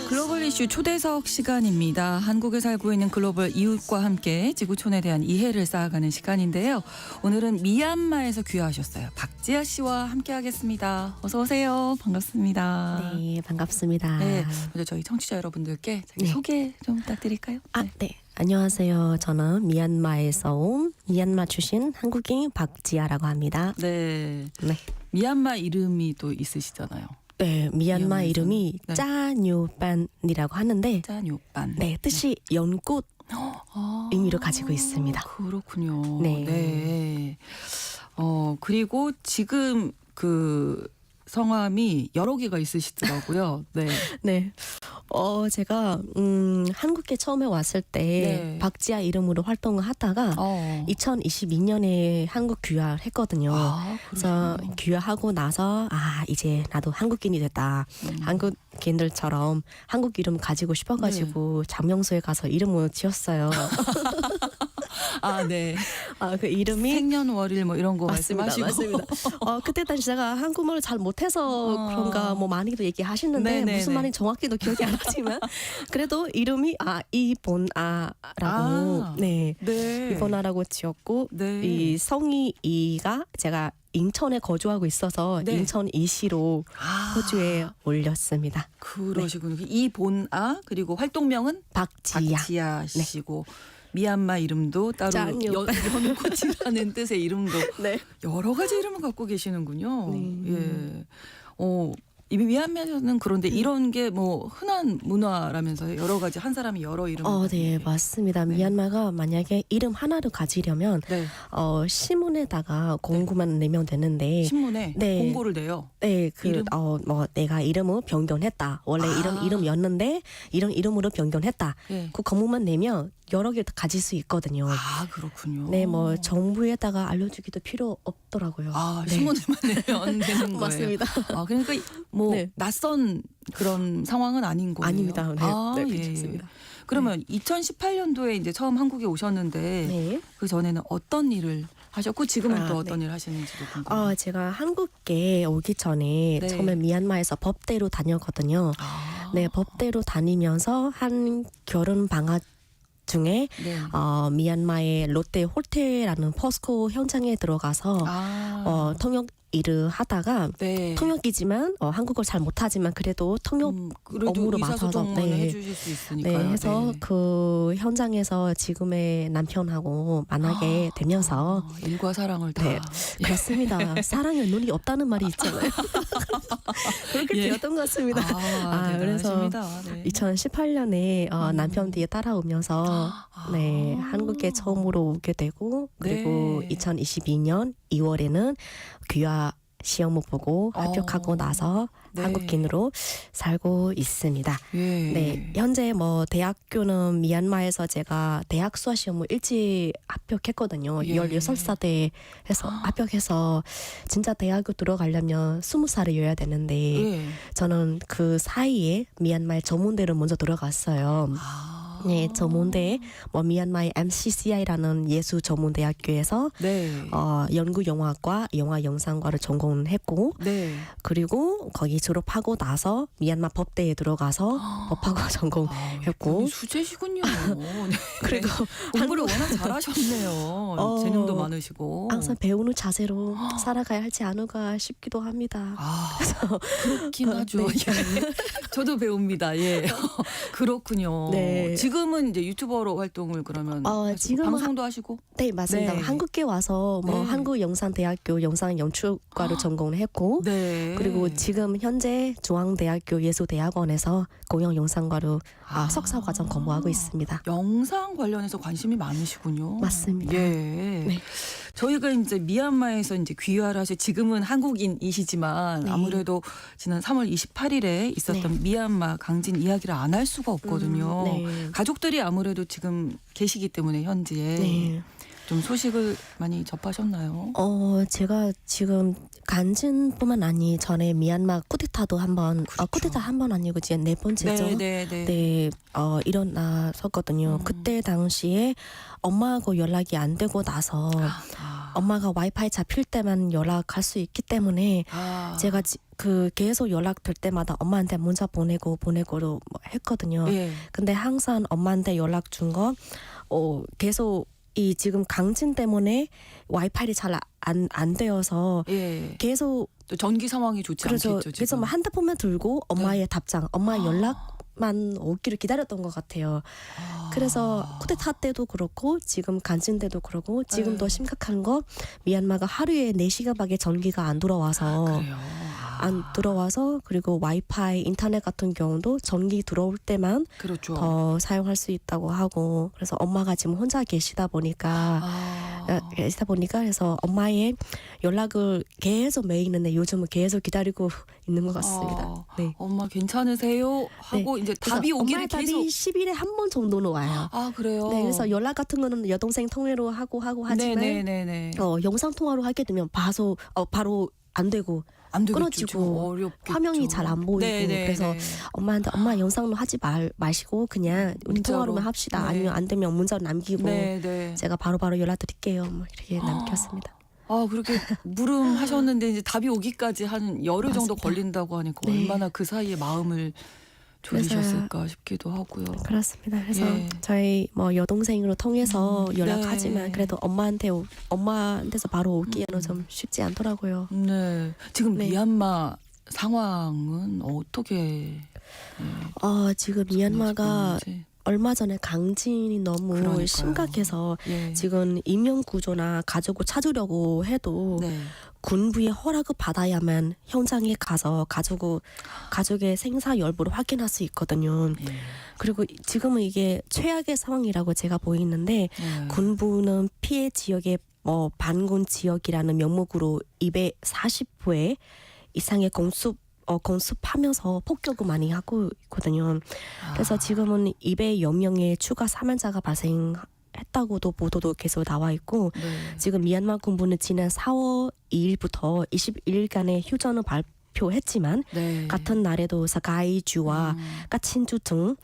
글로벌 이슈 초대석 시간입니다. 한국에 살고 있는 글로벌 이웃과 함께 지구촌에 대한 이해를 쌓아가는 시간인데요. 오늘은 미얀마에서 귀화하셨어요. 박지아 씨와 함께하겠습니다. 어서 오세요. 반갑습니다. 네, 반갑습니다. 네, 먼저 저희 청취자 여러분들께 자기 네. 소개 좀 부탁드릴까요? 네. 안녕하세요. 저는 미얀마에서 온 미얀마 출신 한국인 박지아라고 합니다. 네. 네. 미얀마 이름이 또 있으시잖아요. 네, 미얀마 미얀마에서는? 이름이 네. 짜뇨반이라고 하는데 짠요반. 네, 뜻이 연꽃 아, 의미로 가지고 있습니다. 그렇군요. 네. 네. 그리고 지금 그 성함이 여러 개가 있으시더라고요. 네. 네. 제가 한국에 처음에 왔을 때 네. 박지아 이름으로 활동을 하다가 2022년에 한국 귀화를 했거든요. 그래서 그러시군요. 귀화하고 나서 이제 나도 한국인이 됐다. 한국인들처럼 한국 이름 가지고 싶어가지고 장명소에 가서 이름을 지었어요. 네. 그 이름이 생년월일 뭐 이런 거 맞습니다. 말씀하시고. 맞습니다. 그때 당시 제가 한국말을 잘 못해서 그런가 뭐 많이도 얘기하시는데 네네네. 무슨 말인지 정확히도 기억이 안 나지만 그래도 이름이 이보나라고 네. 이보나라고 지었고 네. 이 성이 이가 제가 인천에 거주하고 있어서 네. 인천 이시로 호주에 올렸습니다. 그러시군요. 이본아 그리고 활동명은 박지아. 박지아 씨고 미얀마 이름도 따로 짠요. 연꽃이라는 뜻의 이름도 네. 여러 가지 이름을 갖고 계시는군요. 네. 예. 이 미얀마에서는 그런데 이런 게 뭐 흔한 문화라면서요. 여러 가지 한 사람이 여러 이름을. 네, 맞습니다. 네. 미얀마가 만약에 이름 하나를 가지려면 네. 신문에다가 공고만 내면 되는데 신문에 네. 공고를 내요. 네, 이름? 뭐 내가 이름을 변경했다. 원래 이름이었는데 이름으로 변경했다. 예. 그 공고만 내면 여러 개 가질 수 있거든요. 아, 그렇군요. 네, 뭐 정부에다가 알려주기도 필요 없더라고요. 아, 네. 신문에만 내면 되는 거예요. 맞습니다. 아, 그러니까 뭐 네. 낯선 그런 상황은 아닌 거예요. 아닙니다. 네, 아, 네, 예, 괜찮습니다. 그러면 2018년도에 이제 처음 한국에 오셨는데 네. 그 전에는 어떤 일을 하셨고 지금은 또 네. 어떤 일을 하시는지도 궁금해요. 제가 한국에 오기 전에 네. 처음에 미얀마에서 법대로 다녔거든요. 아, 네, 법대로 다니면서 한 결혼 방학 중에 네. 미얀마의 롯데 호텔이라는 포스코 현장에 들어가서 아, 통역 일을 하다가 네. 통역이지만 한국어를 잘 못하지만 그래도 통역 그래도 업무로 의사소통을 맡아서, 네. 해주실 수 있으니까요. 네, 해서 네. 그 현장에서 지금의 남편하고 만나게 되면서 일과 사랑을 다. 네, 그렇습니다. 사랑에 눈이 없다는 말이 있잖아요. 그렇게 예. 되었던 것 같습니다. 그래서 대단하십니다. 네. 2018년에 남편 뒤에 따라오면서 네, 한국에 처음으로 오게 되고 그리고 네. 2022년 2월에는 귀화 시험을 보고 합격하고 나서 네. 한국인으로 살고 있습니다. 예. 네, 현재 뭐 대학교는 미얀마에서 제가 대학 수학 시험을 일찍 합격했거든요. 예. 16살 때 해서 합격해서 진짜 대학교 들어가려면 20살이어야 되는데 예. 저는 그 사이에 미얀마의 전문대를 먼저 들어갔어요. 네, 전문대 뭐 미얀마의 MCCI라는 예술 전문대학교에서 네. 연구 영화과, 영화 영상과를 전공했고 네. 그리고 거기 졸업하고 나서 미얀마 법대에 들어가서 법학과 전공했고 수제시군요. 네. 그리고 공부를 워낙 잘하셨네요. 재능도 많으시고. 항상 배우는 자세로 살아가야 할지 않을까 싶기도 합니다. 그렇긴 하죠. 네. 예. 저도 배웁니다. 예. 그렇군요. 네. 지금은 이제 유튜버로 활동을 그러면 하시고, 지금은 방송도 하시고. 네, 맞습니다. 네. 한국에 와서 뭐 네. 한국영상대학교 영상연출과를 전공했고 네. 그리고 지금 현재 중앙대학교 예술대학원에서 공영영상과로 석사 과정 공부하고 있습니다. 영상 관련해서 관심이 많으시군요. 맞습니다. 예. 네. 저희가 이제 미얀마에서 이제 귀화를 하셔 지금은 한국인이시지만 네. 아무래도 지난 3월 28일에 있었던 미얀마 강진 이야기를 안 할 수가 없거든요. 네. 가족들이 아무래도 지금 계시기 때문에 현지에 네. 좀 소식을 많이 접하셨나요? 제가 지금 간진뿐만 아니 전에 미얀마 쿠데타도 한번 그렇죠. 쿠데타 한 번 아니고 이제 네 번째죠. 네. 네, 일어났었거든요. 그때 당시에 엄마하고 연락이 안 되고 나서 엄마가 와이파이 잡힐 때만 연락할 수 있기 때문에 제가 그 계속 연락될 때마다 엄마한테 문자 보내고 했거든요. 예. 근데 항상 엄마한테 연락 준 거 계속 이 지금 강진 때문에 와이파이를 잘 안 되어서 예. 계속 또 전기 상황이 좋지 그래서 않겠죠. 지금. 그래서 뭐 핸드폰만 들고 엄마의 답장, 엄마의 연락만 오기를 기다렸던 것 같아요. 그래서 쿠데타 때도 그렇고 지금 간진 때도 그렇고 지금 네. 더 심각한 거 미얀마가 하루에 4시간밖에 전기가 안 들어와서 그래요. 안 들어와서 그리고 와이파이 인터넷 같은 경우도 전기 들어올 때만 그렇죠. 더 사용할 수 있다고 하고 그래서 엄마가 지금 혼자 계시다 보니까 그래서 엄마의 연락을 계속 매일 있는데 요즘은 계속 기다리고 있는 것 같습니다. 네. 엄마 괜찮으세요? 하고 이제 답이 그래서 오기를 엄마의 답이 계속. 10일에 한 번 정도는 와요. 그래요? 네, 그래서 연락 같은 거는 여동생 통화로 하고 하지만 네네네. 영상 통화로 하게 되면 바로 안 되고 안 되겠죠. 끊어지고 어렵겠죠. 화면이 잘 안 보이고 네네네. 그래서 엄마한테 엄마 영상로 하지 마시고 그냥 우리 문자로. 통화로만 합시다. 네. 아니면 안 되면 문자로 남기고 네네. 제가 바로바로 연락드릴게요. 뭐 이렇게 남겼습니다. 그렇게 물음하셨는데 이제 답이 오기까지 한 열흘 정도 맞습니다. 걸린다고 하니까 네. 얼마나 그 사이에 마음을 졸이셨을까 싶기도 하고요. 그렇습니다. 그래서 예. 저희 뭐 여동생으로 통해서 연락하지만 네. 그래도 엄마한테서 바로 오기에는 좀 쉽지 않더라고요. 네. 지금 네. 미얀마 상황은 어떻게 지금 미얀마가 전해지고 있는지. 얼마 전에 강진이 너무 그러니까요. 심각해서 예. 지금 인명 구조나 가족을 찾으려고 해도 네. 군부의 허락을 받아야만 현장에 가서 가족의 생사 여부를 확인할 수 있거든요. 예. 그리고 지금은 이게 최악의 상황이라고 제가 보이는데 예. 군부는 피해 지역의 반군 지역이라는 명목으로 240회 이상의 공습하면서 폭격을 많이 하고 있거든요. 그래서 지금은 200여 명의 추가 사망자가 발생했다고도 보도도 계속 나와 있고 네. 지금 미얀마 군부는 지난 4월 2일부터 21일간의 휴전을 발표했지만 네. 같은 날에도 사가이주와 까친주 등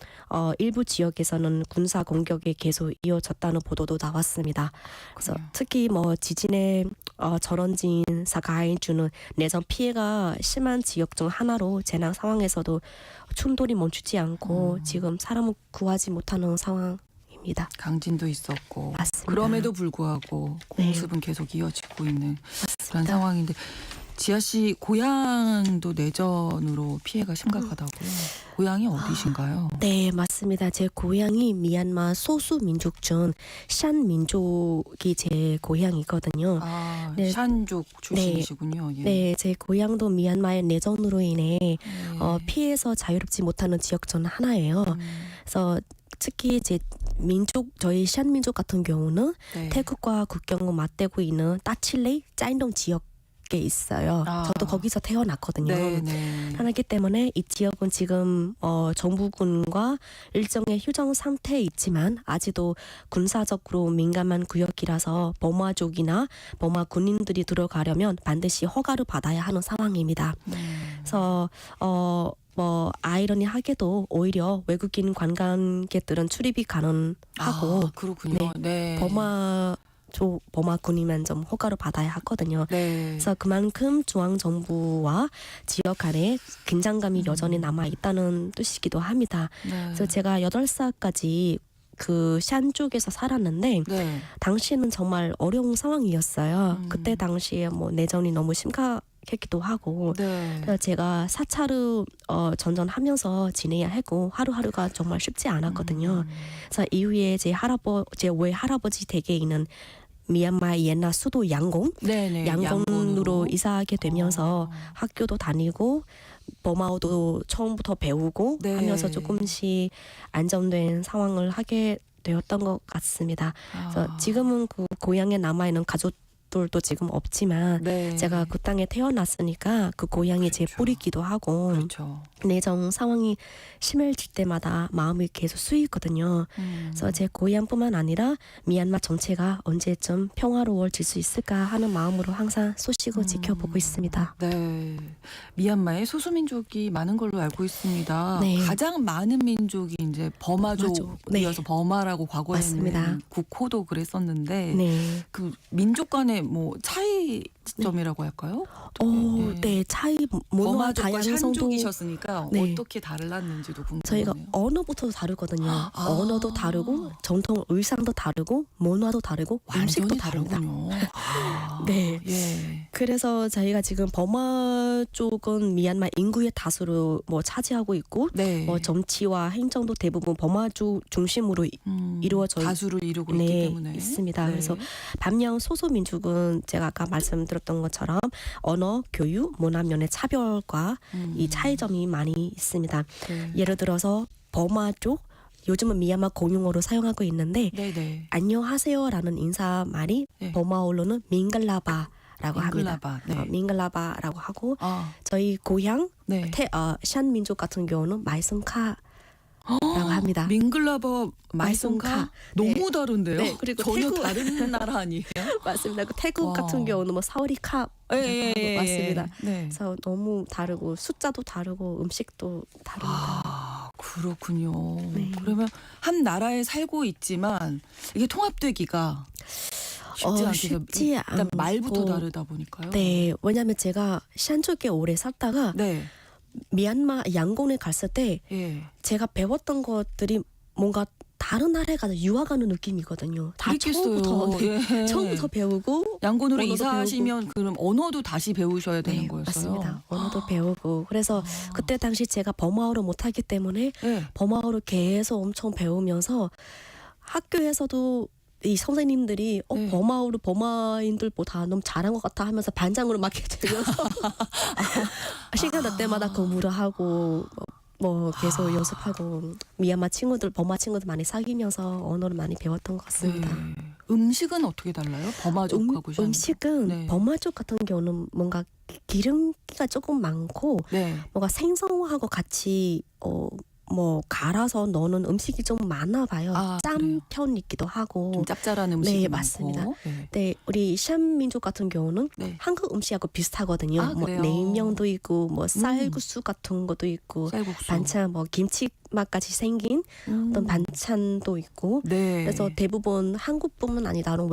일부 지역에서는 군사 공격이 계속 이어졌다는 보도도 나왔습니다. 그래서 특히 지진의 전원지인 사가이주는 내전 피해가 심한 지역 중 하나로 재난 상황에서도 충돌이 멈추지 않고 지금 사람을 구하지 못하는 상황입니다. 강진도 있었고 맞습니다. 그럼에도 불구하고 네. 공습은 계속 이어지고 있는 그런 상황인데 지아 씨 고향도 내전으로 피해가 심각하다고요? 고향이 어디신가요? 네, 맞습니다. 제 고향이 미얀마 소수 민족 중 샨 민족이 제 고향이거든요. 아, 네. 샨족 출신이시군요. 예. 네, 제 고향도 미얀마의 내전으로 인해 예. 피해서 자유롭지 못하는 지역 중 하나예요. 그래서 특히 저희 샨 민족 같은 경우는 네. 태국과 국경을 맞대고 있는 따칠레이 짜인동 지역에 있어요. 아. 저도 거기서 태어났거든요. 네, 네. 하기 때문에 이 지역은 지금 정부군과 일정의 휴전 상태에 있지만 아직도 군사적으로 민감한 구역이라서 버마족이나 버마 군인들이 들어가려면 반드시 허가를 받아야 하는 상황입니다. 그래서 아이러니하게도 오히려 외국인 관광객들은 출입이 가능하고 그렇군요. 네. 버마 군이면 좀 허가를 받아야 하거든요. 네. 그래서 그만큼 중앙 정부와 지역 간에 긴장감이 여전히 남아 있다는 뜻이기도 합니다. 네. 그래서 제가 8살까지 그 샨 쪽에서 살았는데 네. 당시에는 정말 어려운 상황이었어요. 그때 당시에 내전이 너무 심각했기도 하고 네. 그래서 제가 사찰을 전전하면서 지내야 하고 하루하루가 정말 쉽지 않았거든요. 그래서 이후에 제 외할아버지 댁에 있는 미얀마의 옛날 수도 양공, 네네. 양공으로 이사하게 되면서 학교도 다니고 버마어도 처음부터 배우고 네. 하면서 조금씩 안정된 상황을 하게 되었던 것 같습니다. 그래서 지금은 그 고향에 남아있는 가족들도 지금 없지만 네. 제가 그 땅에 태어났으니까 그 고향이 제 그렇죠. 뿌리기도 하고 그렇죠. 내정 상황이 심해질 때마다 마음이 계속 쓰이거든요. 그래서 제 고향뿐만 아니라 미얀마 전체가 언제쯤 평화로워질 수 있을까 하는 마음으로 항상 소식을 지켜보고 있습니다. 네. 미얀마에 소수민족이 많은 걸로 알고 있습니다. 네. 가장 많은 민족이 이제 버마족이어서 네. 버마라고 과거에는 맞습니다. 국호도 그랬었는데 네. 그 민족 간의 차이점이라고 할까요? 네, 차이 문화 버마족과 다양성도 샨족이셨으니까 네. 어떻게 달랐는지도 궁금해요. 저희가 언어부터 다르거든요. 언어도 다르고 전통 의상도 다르고 문화도 다르고 음식도 완전히 다릅니다. 다르군요. 네. 예. 그래서 저희가 지금 버마 쪽은 미얀마 인구의 다수를 차지하고 있고 네. 정치와 행정도 대부분 버마족 중심으로 이루어져 다수를 이루고 있기 때문에 있습니다. 네. 그래서 반면 소수민족은 제가 아까 말씀드렸던 것처럼 언어, 교육, 문화 면의 차별과 이 차이점이 많이 있습니다. 네. 예를 들어서 버마 쪽 요즘은 미얀마 공용어로 사용하고 있는데 네네. 안녕하세요라는 인사말이 네. 버마어로는 민글라바라고 합니다. 민글라바. 네. 민글라바라고 하고 아, 저희 고향 네. 샨 민족 같은 경우는 마이송카라고 합니다. 민글라바 마이송카 마이송카. 너무 다른데요? 네, 그리고 전혀 태국- 다른 나라 아니에요? 맞습니다. 그 태국 와. 같은 경우는 사오리카 맞습니다. 네. 그래서 너무 다르고 숫자도 다르고 음식도 다릅니다. 아, 그렇군요. 네. 그러면 한 나라에 살고 있지만 이게 통합되기가 쉽지 않게 쉽지 일단 말부터 않고. 다르다 보니까요. 네, 왜냐하면 제가 샨 쪽에 오래 살다가 네. 미얀마 양곤에 갔을 때 예. 제가 배웠던 것들이 뭔가 다른 나라에 가서 유학 가는 느낌이거든요. 다 처음부터 예. 처음부터 배우고 양곤으로 언어도 이사하시면 그럼 언어도 다시 배우셔야 되는 네, 거였어요? 맞습니다. 언어도 배우고 그래서 그때 당시 제가 버마어를 못하기 때문에 네. 버마어를 계속 엄청 배우면서 학교에서도 이 선생님들이 네. 버마인들보다 너무 잘한 것 같아 하면서 반장으로 맡게 되면서 시간 날 때마다 공부를 하고 뭐 계속 연습하고 미얀마 친구들, 버마 친구들 많이 사귀면서 언어를 많이 배웠던 것 같습니다. 네. 음식은 어떻게 달라요? 버마족하고 음식은 네. 버마족 같은 경우는 뭔가 기름기가 조금 많고 네. 뭔가 생선하고 같이 뭐 갈아서 넣는 음식이 좀 많아 봐요. 아, 짠 그래요? 편이기도 하고. 좀 짭짤한 음식이 네, 많고. 맞습니다. 네. 네, 우리 샴 민족 같은 경우는 네. 한국 음식하고 비슷하거든요. 아, 뭐 그래요? 냉면도 있고 뭐 쌀국수 같은 것도 있고 쌀국수. 반찬 뭐 김치 맛까지 생긴 어떤 반찬도 있고 네. 그래서 대부분 한국뿐만 아니라 다른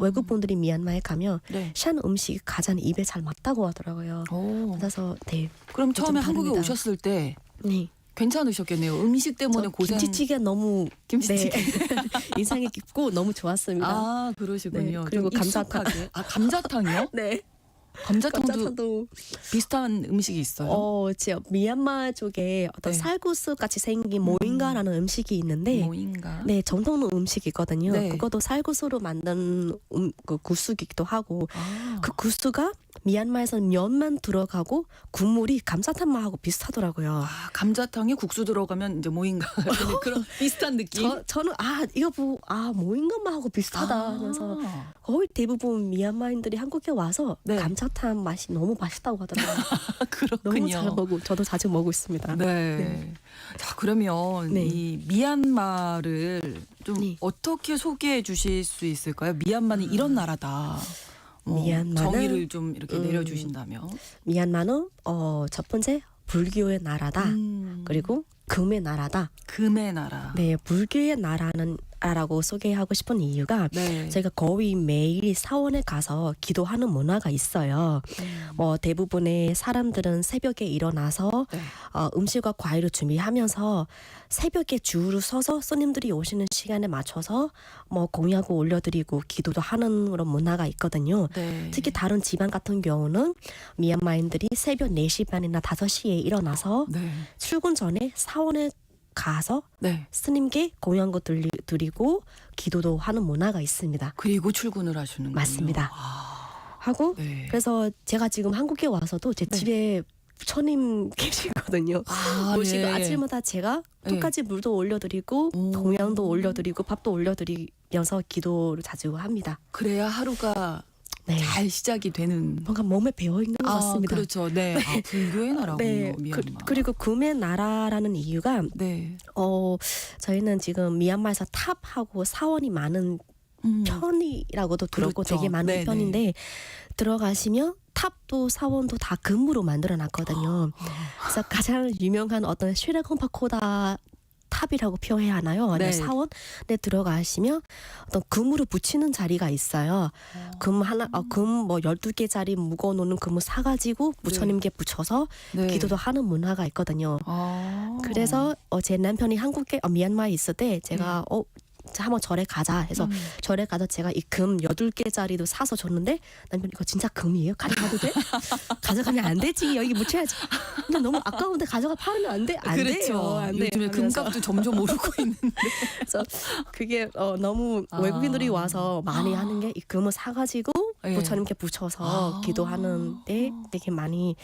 외국분들이 미얀마에 가면 네. 샨 음식이 가장 입에 잘 맞다고 하더라고요. 오. 그래서 네, 그럼 처음에 좀 한국에 다릅니다. 오셨을 때 네. 괜찮으셨겠네요. 음식 때문에 저 고생. 김치찌개 너무 김치찌개. 네. 인상이 깊고 너무 좋았습니다. 아, 그러시군요. 네, 그리고 좀 감자탕. 익숙하게. 아, 감자탕이요? 네. 감자탕도 감자탕도 비슷한 음식이 있어요. 제 미얀마 쪽에 어떤 네. 쌀국수 같이 생긴 모잉가라는 음식이 있는데 뭐인가? 네, 정통 음식이거든요. 네. 그것도 쌀국수로 만든 그 국수기도 하고 아. 그 국수가 미얀마에서는 면만 들어가고 국물이 감자탕맛하고 비슷하더라고요. 아, 감자탕에 국수 들어가면 이제 뭐인가 그런 비슷한 느낌. 저는 이거 보고 모잉가맛하고 비슷하다 하면서 거의 대부분 미얀마인들이 한국에 와서 네. 감자탕 맛이 너무 맛있다고 하더라고요. 그렇군요. 너무 잘 먹고 저도 자주 먹고 있습니다. 네. 자, 그러면 네. 이 미얀마를 좀 네. 어떻게 소개해 주실 수 있을까요? 미얀마는 이런 나라다. 미얀마는 정의를 좀 이렇게 내려주신다면. 미얀마는 첫 번째 불교의 나라다. 그리고 금의 나라다. 금의 나라. 네, 불교의 나라라고 소개하고 싶은 이유가 네. 제가 거의 매일 사원에 가서 기도하는 문화가 있어요. 뭐 대부분의 사람들은 새벽에 일어나서 네. 음식과 과일을 준비하면서 새벽에 줄을 서서 손님들이 오시는 시간에 맞춰서 뭐 공약을 올려드리고 기도도 하는 그런 문화가 있거든요. 네. 특히 다른 지방 같은 경우는 미얀마인들이 새벽 4시 반이나 5시에 일어나서 네. 출근 전에 사원에 가서 네. 스님께 공양거 드리고 기도도 하는 문화가 있습니다. 그리고 출근을 하시는 거예요. 맞습니다. 아, 하고 네. 그래서 제가 지금 한국에 와서도 제 네. 집에 부처님 계시거든요. 아, 오시고 네. 아침마다 제가 네. 똑같이 물도 올려드리고 오. 공양도 올려드리고 밥도 올려드리면서 기도를 자주 합니다. 그래야 하루가 네. 잘 시작이 되는. 뭔가 몸에 배어 있는 것 같습니다. 그렇죠. 네. 아, 불교의 나라군요. 네, 미얀마. 그리고 금의 나라라는 이유가 네. 저희는 지금 미얀마에서 탑하고 사원이 많은 편이라고도 들었고 그렇죠. 되게 많은 네네. 편인데 들어가시면 탑도 사원도 다 금으로 만들어 놨거든요. 그래서 가장 유명한 어떤 슈레콩파코다 탑이라고 표현해야 하나요? 아니면 네. 사원에 들어가시면 어떤 금으로 붙이는 자리가 있어요. 금 뭐 12개짜리 묶어 놓는 금을 사가지고 부처님께 붙여서 네. 기도도 하는 문화가 있거든요. 아. 그래서 제 남편이 한국에 미얀마에 있을 때 제가 한번 절에 가자 해서 절에 가서 제가 이 금 8개짜리도 사서 줬는데 남편이 이거 진짜 금이에요? 가져가도 돼? 가져가면 안 되지. 여기 묻혀야지. 근데 너무 아까운데 가져가 팔으면 안 돼? 안 그렇죠. 돼요. 안 돼요. 요즘에 하면서. 금값도 점점 오르고 있는데. 그래서 그게 너무 외국인들이 와서 많이 하는 게 이 금을 사가지고 예. 부처님께 붙여서 기도하는데 되게 많이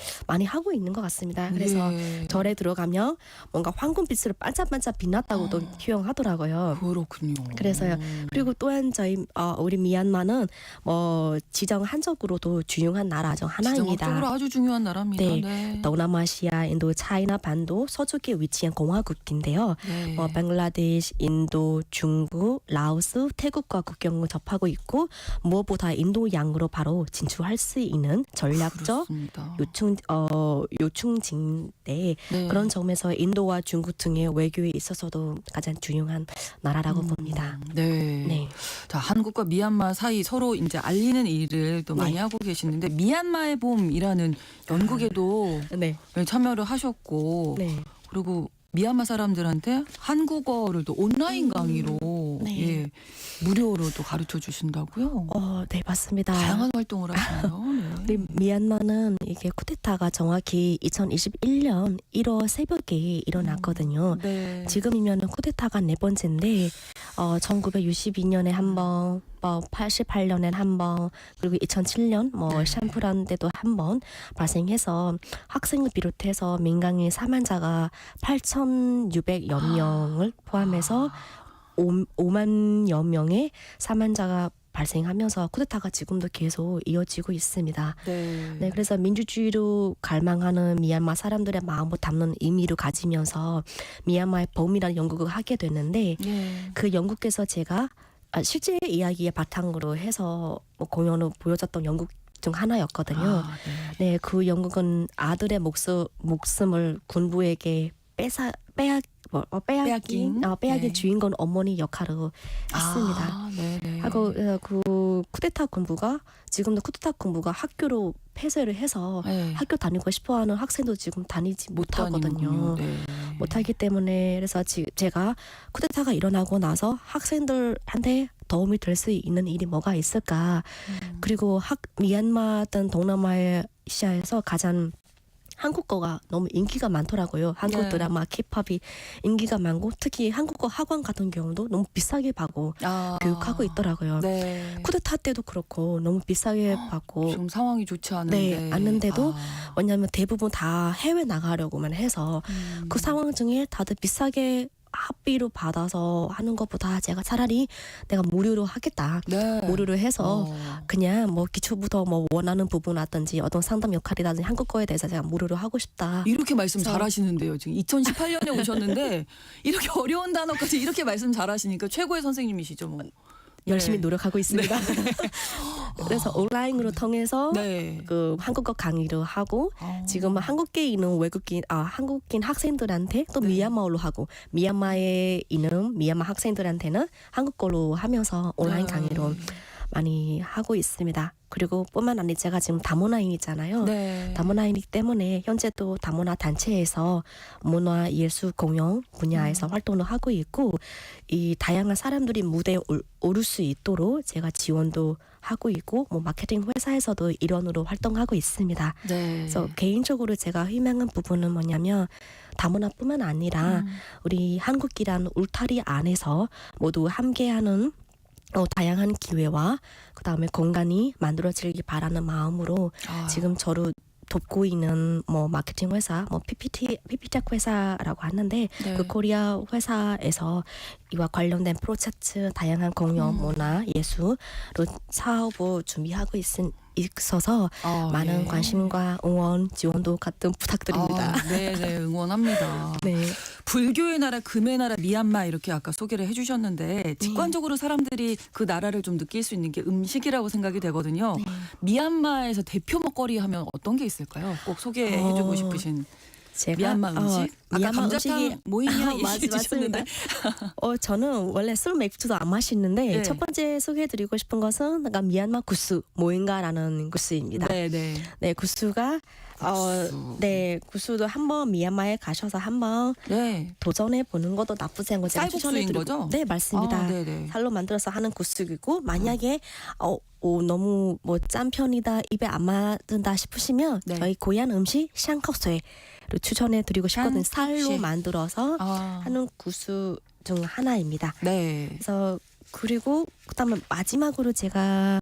하고 있는 것 같습니다. 그래서 네. 절에 들어가면 뭔가 황금빛으로 반짝반짝 빛났다고도 표현하더라고요. 그렇군요. 그래서요. 그리고 또한 우리 미얀마는 뭐 지정 한적으로도 중요한 나라 중 하나입니다. 지정학적으로 아주 중요한 나라입니다. 네. 네. 동남아시아, 인도, 차이나 반도 서쪽에 위치한 공화국인데요. 네. 방글라데시, 인도, 중국, 라오스, 태국과 국경을 접하고 있고 무엇보다 인도 양으로 바로 진출할 수 있는 전략적 그렇습니다. 요충지인데 네. 그런 점에서 인도와 중국 등의 외교에 있어서도 가장 중요한 나라라고 봅니다. 네. 네. 자, 한국과 미얀마 사이 서로 이제 알리는 일을 또 많이 네. 하고 계시는데 미얀마의 봄이라는 연극에도 네. 참여를 하셨고 네. 그리고 미얀마 사람들한테 한국어를 또 온라인 강의로 네. 예, 무료로 또 가르쳐 주신다고요? 네, 맞습니다. 다양한 활동을 하시네요. 네. 우리 미얀마는 이게 쿠데타가 정확히 2021년 1월 새벽에 일어났거든요. 네. 지금이면 쿠데타가 네 번째인데 1962년에 한 번, 88년에 한 번, 그리고 2007년 샴푸란 때도 한 번 발생해서 학생을 비롯해서 민간인 사망자가 8,600여 명을 포함해서 5만여 명의 사망자가 발생하면서 쿠데타가 지금도 계속 이어지고 있습니다. 네. 네, 그래서 민주주의로 갈망하는 미얀마 사람들의 마음을 담는 의미를 가지면서 미얀마의 봄이라는 연극을 하게 됐는데 예. 그 연극에서 제가 실제 이야기의 바탕으로 해서 공연을 보여줬던 연극 중 하나였거든요. 네, 그 연극은 아들의 목숨을 군부에게 빼앗긴 네. 주인공 어머니 역할을 했습니다. 네네. 하고 그 쿠데타 군부가 지금도 쿠데타 군부가 학교로 폐쇄를 해서 네. 학교 다니고 싶어하는 학생도 지금 다니지 못하거든요. 다니는군요. 네. 못하기 때문에 그래서 제가 쿠데타가 일어나고 나서 학생들한테 도움이 될 수 있는 일이 뭐가 있을까. 그리고 미얀마 등 동남아시아에서 가장 한국어가 너무 인기가 많더라고요. 한국 네. 드라마, K-팝이 인기가 많고 특히 한국어 학원 같은 경우도 너무 비싸게 받고 교육하고 있더라고요. 네. 쿠데타 때도 그렇고 너무 비싸게 받고 지금 상황이 좋지 않은데. 네, 않는데도 왜냐하면 대부분 다 해외 나가려고만 해서 그 상황 중에 다들 비싸게 합비로 받아서 하는 것보다 제가 차라리 내가 무료로 하겠다. 네. 무료로 해서 그냥 기초부터 원하는 부분이라든지 어떤 상담 역할이라든지 한국어에 대해서 제가 무료로 하고 싶다. 이렇게 말씀 잘하시는데요. 지금 2018년에 오셨는데 이렇게 어려운 단어까지 이렇게 말씀 잘하시니까 최고의 선생님이시죠. 뭐. 열심히 네. 노력하고 있습니다. 그래서 온라인으로 통해서 네. 그 한국어 강의를 하고 지금은 한국에 있는 한국인 학생들한테 또 네. 미얀마어로 하고 미얀마에 있는 미얀마 학생들한테는 한국어로 하면서 온라인 네. 강의로 많이 하고 있습니다. 그리고 뿐만 아니라 제가 지금 다문화인이잖아요. 네. 다문화인이기 때문에 현재도 다문화 단체에서 문화 예술 공연 분야에서 활동을 하고 있고 이 다양한 사람들이 무대에 오를 수 있도록 제가 지원도 하고 있고 마케팅 회사에서도 일원으로 활동하고 있습니다. 네. 그래서 개인적으로 제가 희망한 부분은 뭐냐면 다문화뿐만 아니라 우리 한국이란 울타리 안에서 모두 함께하는 다양한 기회와 그다음에 공간이 만들어지길 바라는 마음으로 지금 저를 돕고 있는 마케팅 회사, PPTech 회사라고 하는데 네. 그 코리아 회사에서 이와 관련된 프로젝트, 다양한 공연, 문화, 예술로 사업을 준비하고 있어서 많은 예. 관심과 응원, 지원도 가끔 부탁드립니다. 네, 응원합니다. 네. 불교의 나라, 금의 나라, 미얀마 이렇게 아까 소개를 해주셨는데 직관적으로 사람들이 그 나라를 좀 느낄 수 있는 게 음식이라고 생각이 되거든요. 네. 미얀마에서 대표 먹거리 하면 어떤 게 있을까요? 꼭 소개해주고 싶으신 제가 미얀마 음식? 아까 미얀마 감자탕 음식이 모이냐 맞습니다. 저는 원래 술 맥주도 안 마시는데 네. 첫 번째 소개해드리고 싶은 것은 미얀마 구수 모잉가라는 구수입니다. 네네. 네, 구수가 구수도 한번 미얀마에 가셔서 한번 네. 도전해 보는 것도 나쁘지 않고 제가 쌀국수인 추천해드리고 거죠? 네, 맞습니다. 네네. 살로 만들어서 하는 구수이고 만약에 너무 짠 편이다 입에 안 맞는다 싶으시면 네. 저희 고향 음식 샹커스웨 추천해드리고 싶거든요. 살로 샹커스. 만들어서 하는 구수 중 하나입니다. 네. 그래서 그리고 그다음에 마지막으로 제가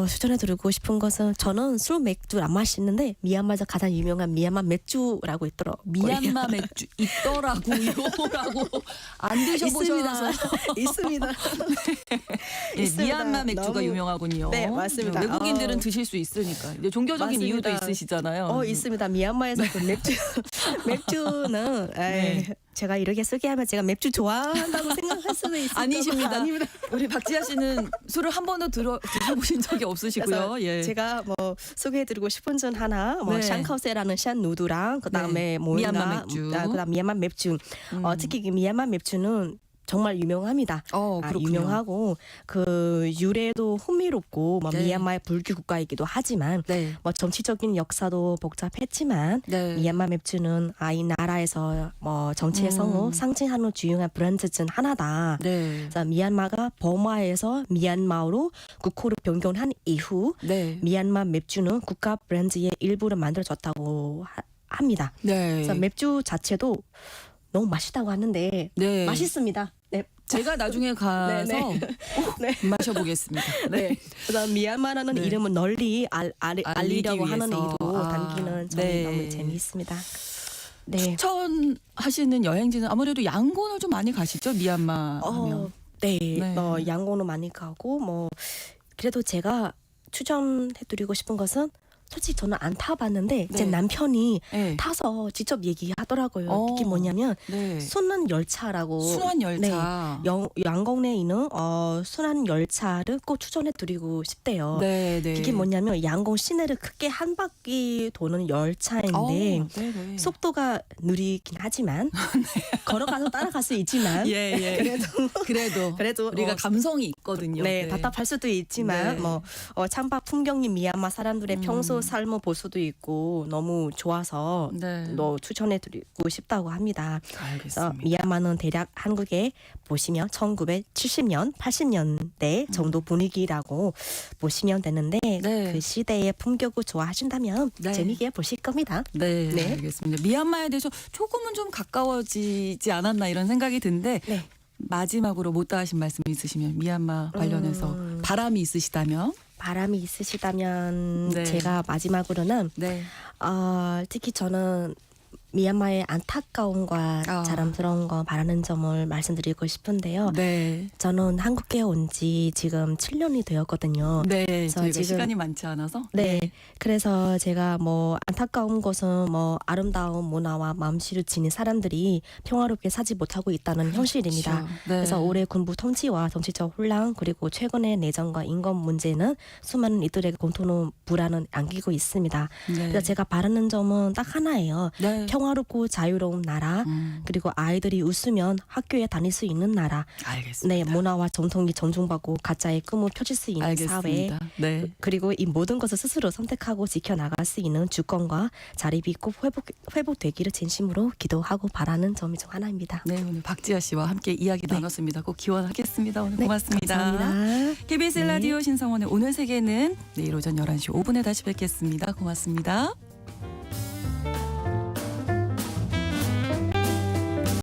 추천해드리고 싶은 것은 저는 술 맥주 안 마시는데 미얀마에서 가장 유명한 미얀마 맥주라고 있더라고요. 미얀마 맥주 있더라고요라고 안 드셔보셔서 있습니다. 네, 있습니다. 미얀마 맥주가 너무- 유명하군요. 네, 맞습니다. 외국인들은 드실 수 있으니까. 이제 종교적인 이유도 맞습니다. 있으시잖아요. 있습니다. 미얀마에서 그 맥주는 네. 제가 이렇게 소개하면 제가 맥주 좋아한다고 생각할 수는 있을까 아니십니다. 아닙니다. 우리 박지아 씨는 술을 한 번도 드셔보신 적이 없으시고요. 그래서 예. 제가 소개해드리고 싶은 전 하나 네. 샹커세라는 샹 누드랑 그다음에 네. 미얀마 맥주. 그다음 미얀마 맥주. 특히 이 미얀마 맥주는 정말 유명합니다. 그렇군요. 유명하고 그 유래도 흥미롭고 뭐 네. 미얀마의 불교 국가이기도 하지만 네. 뭐 정치적인 역사도 복잡했지만 네. 미얀마 맥주는 이 나라에서 뭐 정치의 성우 상징하는 주요한 브랜드 중 하나다. 네. 그래서 미얀마가 버마에서 미얀마로 국호를 변경한 이후 네. 미얀마 맥주는 국가 브랜드의 일부를 만들어졌다고 합니다. 네. 그래서 맥주 자체도 너무 맛있다고 하는데 네. 맛있습니다. 네. 제가 나중에 가서 네, 꼭 네. 마셔보겠습니다. 네. 그래서 미얀마라는 네. 이름은 널리 알리려고 하는 위해서. 의도 담기는 저는 네. 너무 재미있습니다. 네. 추천하시는 여행지는 아무래도 양곤을 좀 많이 가시죠? 미얀마 하면. 네. 네. 양곤을 많이 가고 뭐 그래도 제가 추천해드리고 싶은 것은 솔직히 저는 안 타봤는데 제 네. 남편이 네. 타서 직접 얘기하더라고요. 그게 뭐냐면 네. 순환 열차라고. 순환 열차. 양곤에 있는 순환 열차를 꼭 추천해드리고 싶대요. 네, 네. 이게 뭐냐면 양곤 시내를 크게 한 바퀴 도는 열차인데 네, 네. 속도가 느리긴 하지만 걸어가서 따라갈 수 있지만 예, 예. 그래도 우리가 감성이 있거든요. 네, 답답할 수도 있지만 네. 뭐 창밖 풍경이 미얀마 사람들의 평소 삶을 볼 수도 있고 너무 좋아서 네. 추천해드리고 싶다고 합니다. 그래서 알겠습니다. 미얀마는 대략 한국에 보시면 1970년, 80년대 정도 분위기라고 보시면 되는데 네. 그 시대의 품격을 좋아하신다면 네. 재미있게 보실 겁니다. 네, 네. 알겠습니다. 미얀마에 대해서 조금은 좀 가까워지지 않았나 이런 생각이 드는데 네. 마지막으로 못다 하신 말씀 있으시면 미얀마 관련해서 바람이 있으시다면 바람이 있으시다면 네. 제가 마지막으로는 네. 특히 저는 미얀마의 안타까움과 아. 자랑스러운 거 바라는 점을 말씀드리고 싶은데요. 네. 저는 한국에 온 지 지금 7년이 되었거든요. 네. 그래서 저희가 지금- 시간이 많지 않아서 네. 그래서 제가 뭐 안타까운 것은 뭐 아름다운 문화와 마음씨를 지닌 사람들이 평화롭게 사지 못하고 있다는 현실입니다. 그렇죠. 네. 그래서 올해 군부 통치와 정치적 혼란 그리고 최근의 내전과 인권 문제는 수많은 이들에게 공통의 불안을 안기고 있습니다. 네. 그래서 제가 바라는 점은 딱 하나예요. 네. 평화롭고 자유로운 나라 그리고 아이들이 웃으면 학교에 다닐 수 있는 나라 알겠습니다. 네 문화와 전통이 존중받고 가짜의 꿈을 펼칠 수 있는 사회 알겠습니다. 네. 그리고 이 모든 것을 스스로 선택하고 지켜나갈 수 있는 주권과 자립이 꼭 회복되기를 진심으로 기도하고 바라는 점이 중 하나입니다. 네, 오늘 박지아 씨와 함께 이야기 나눴습니다. 꼭 기원하겠습니다. 오늘 네, 고맙습니다. 감사합니다. KBS 네. 라디오 신성원의 오늘 세계는 내일 오전 11시 5분에 다시 뵙겠습니다. 고맙습니다.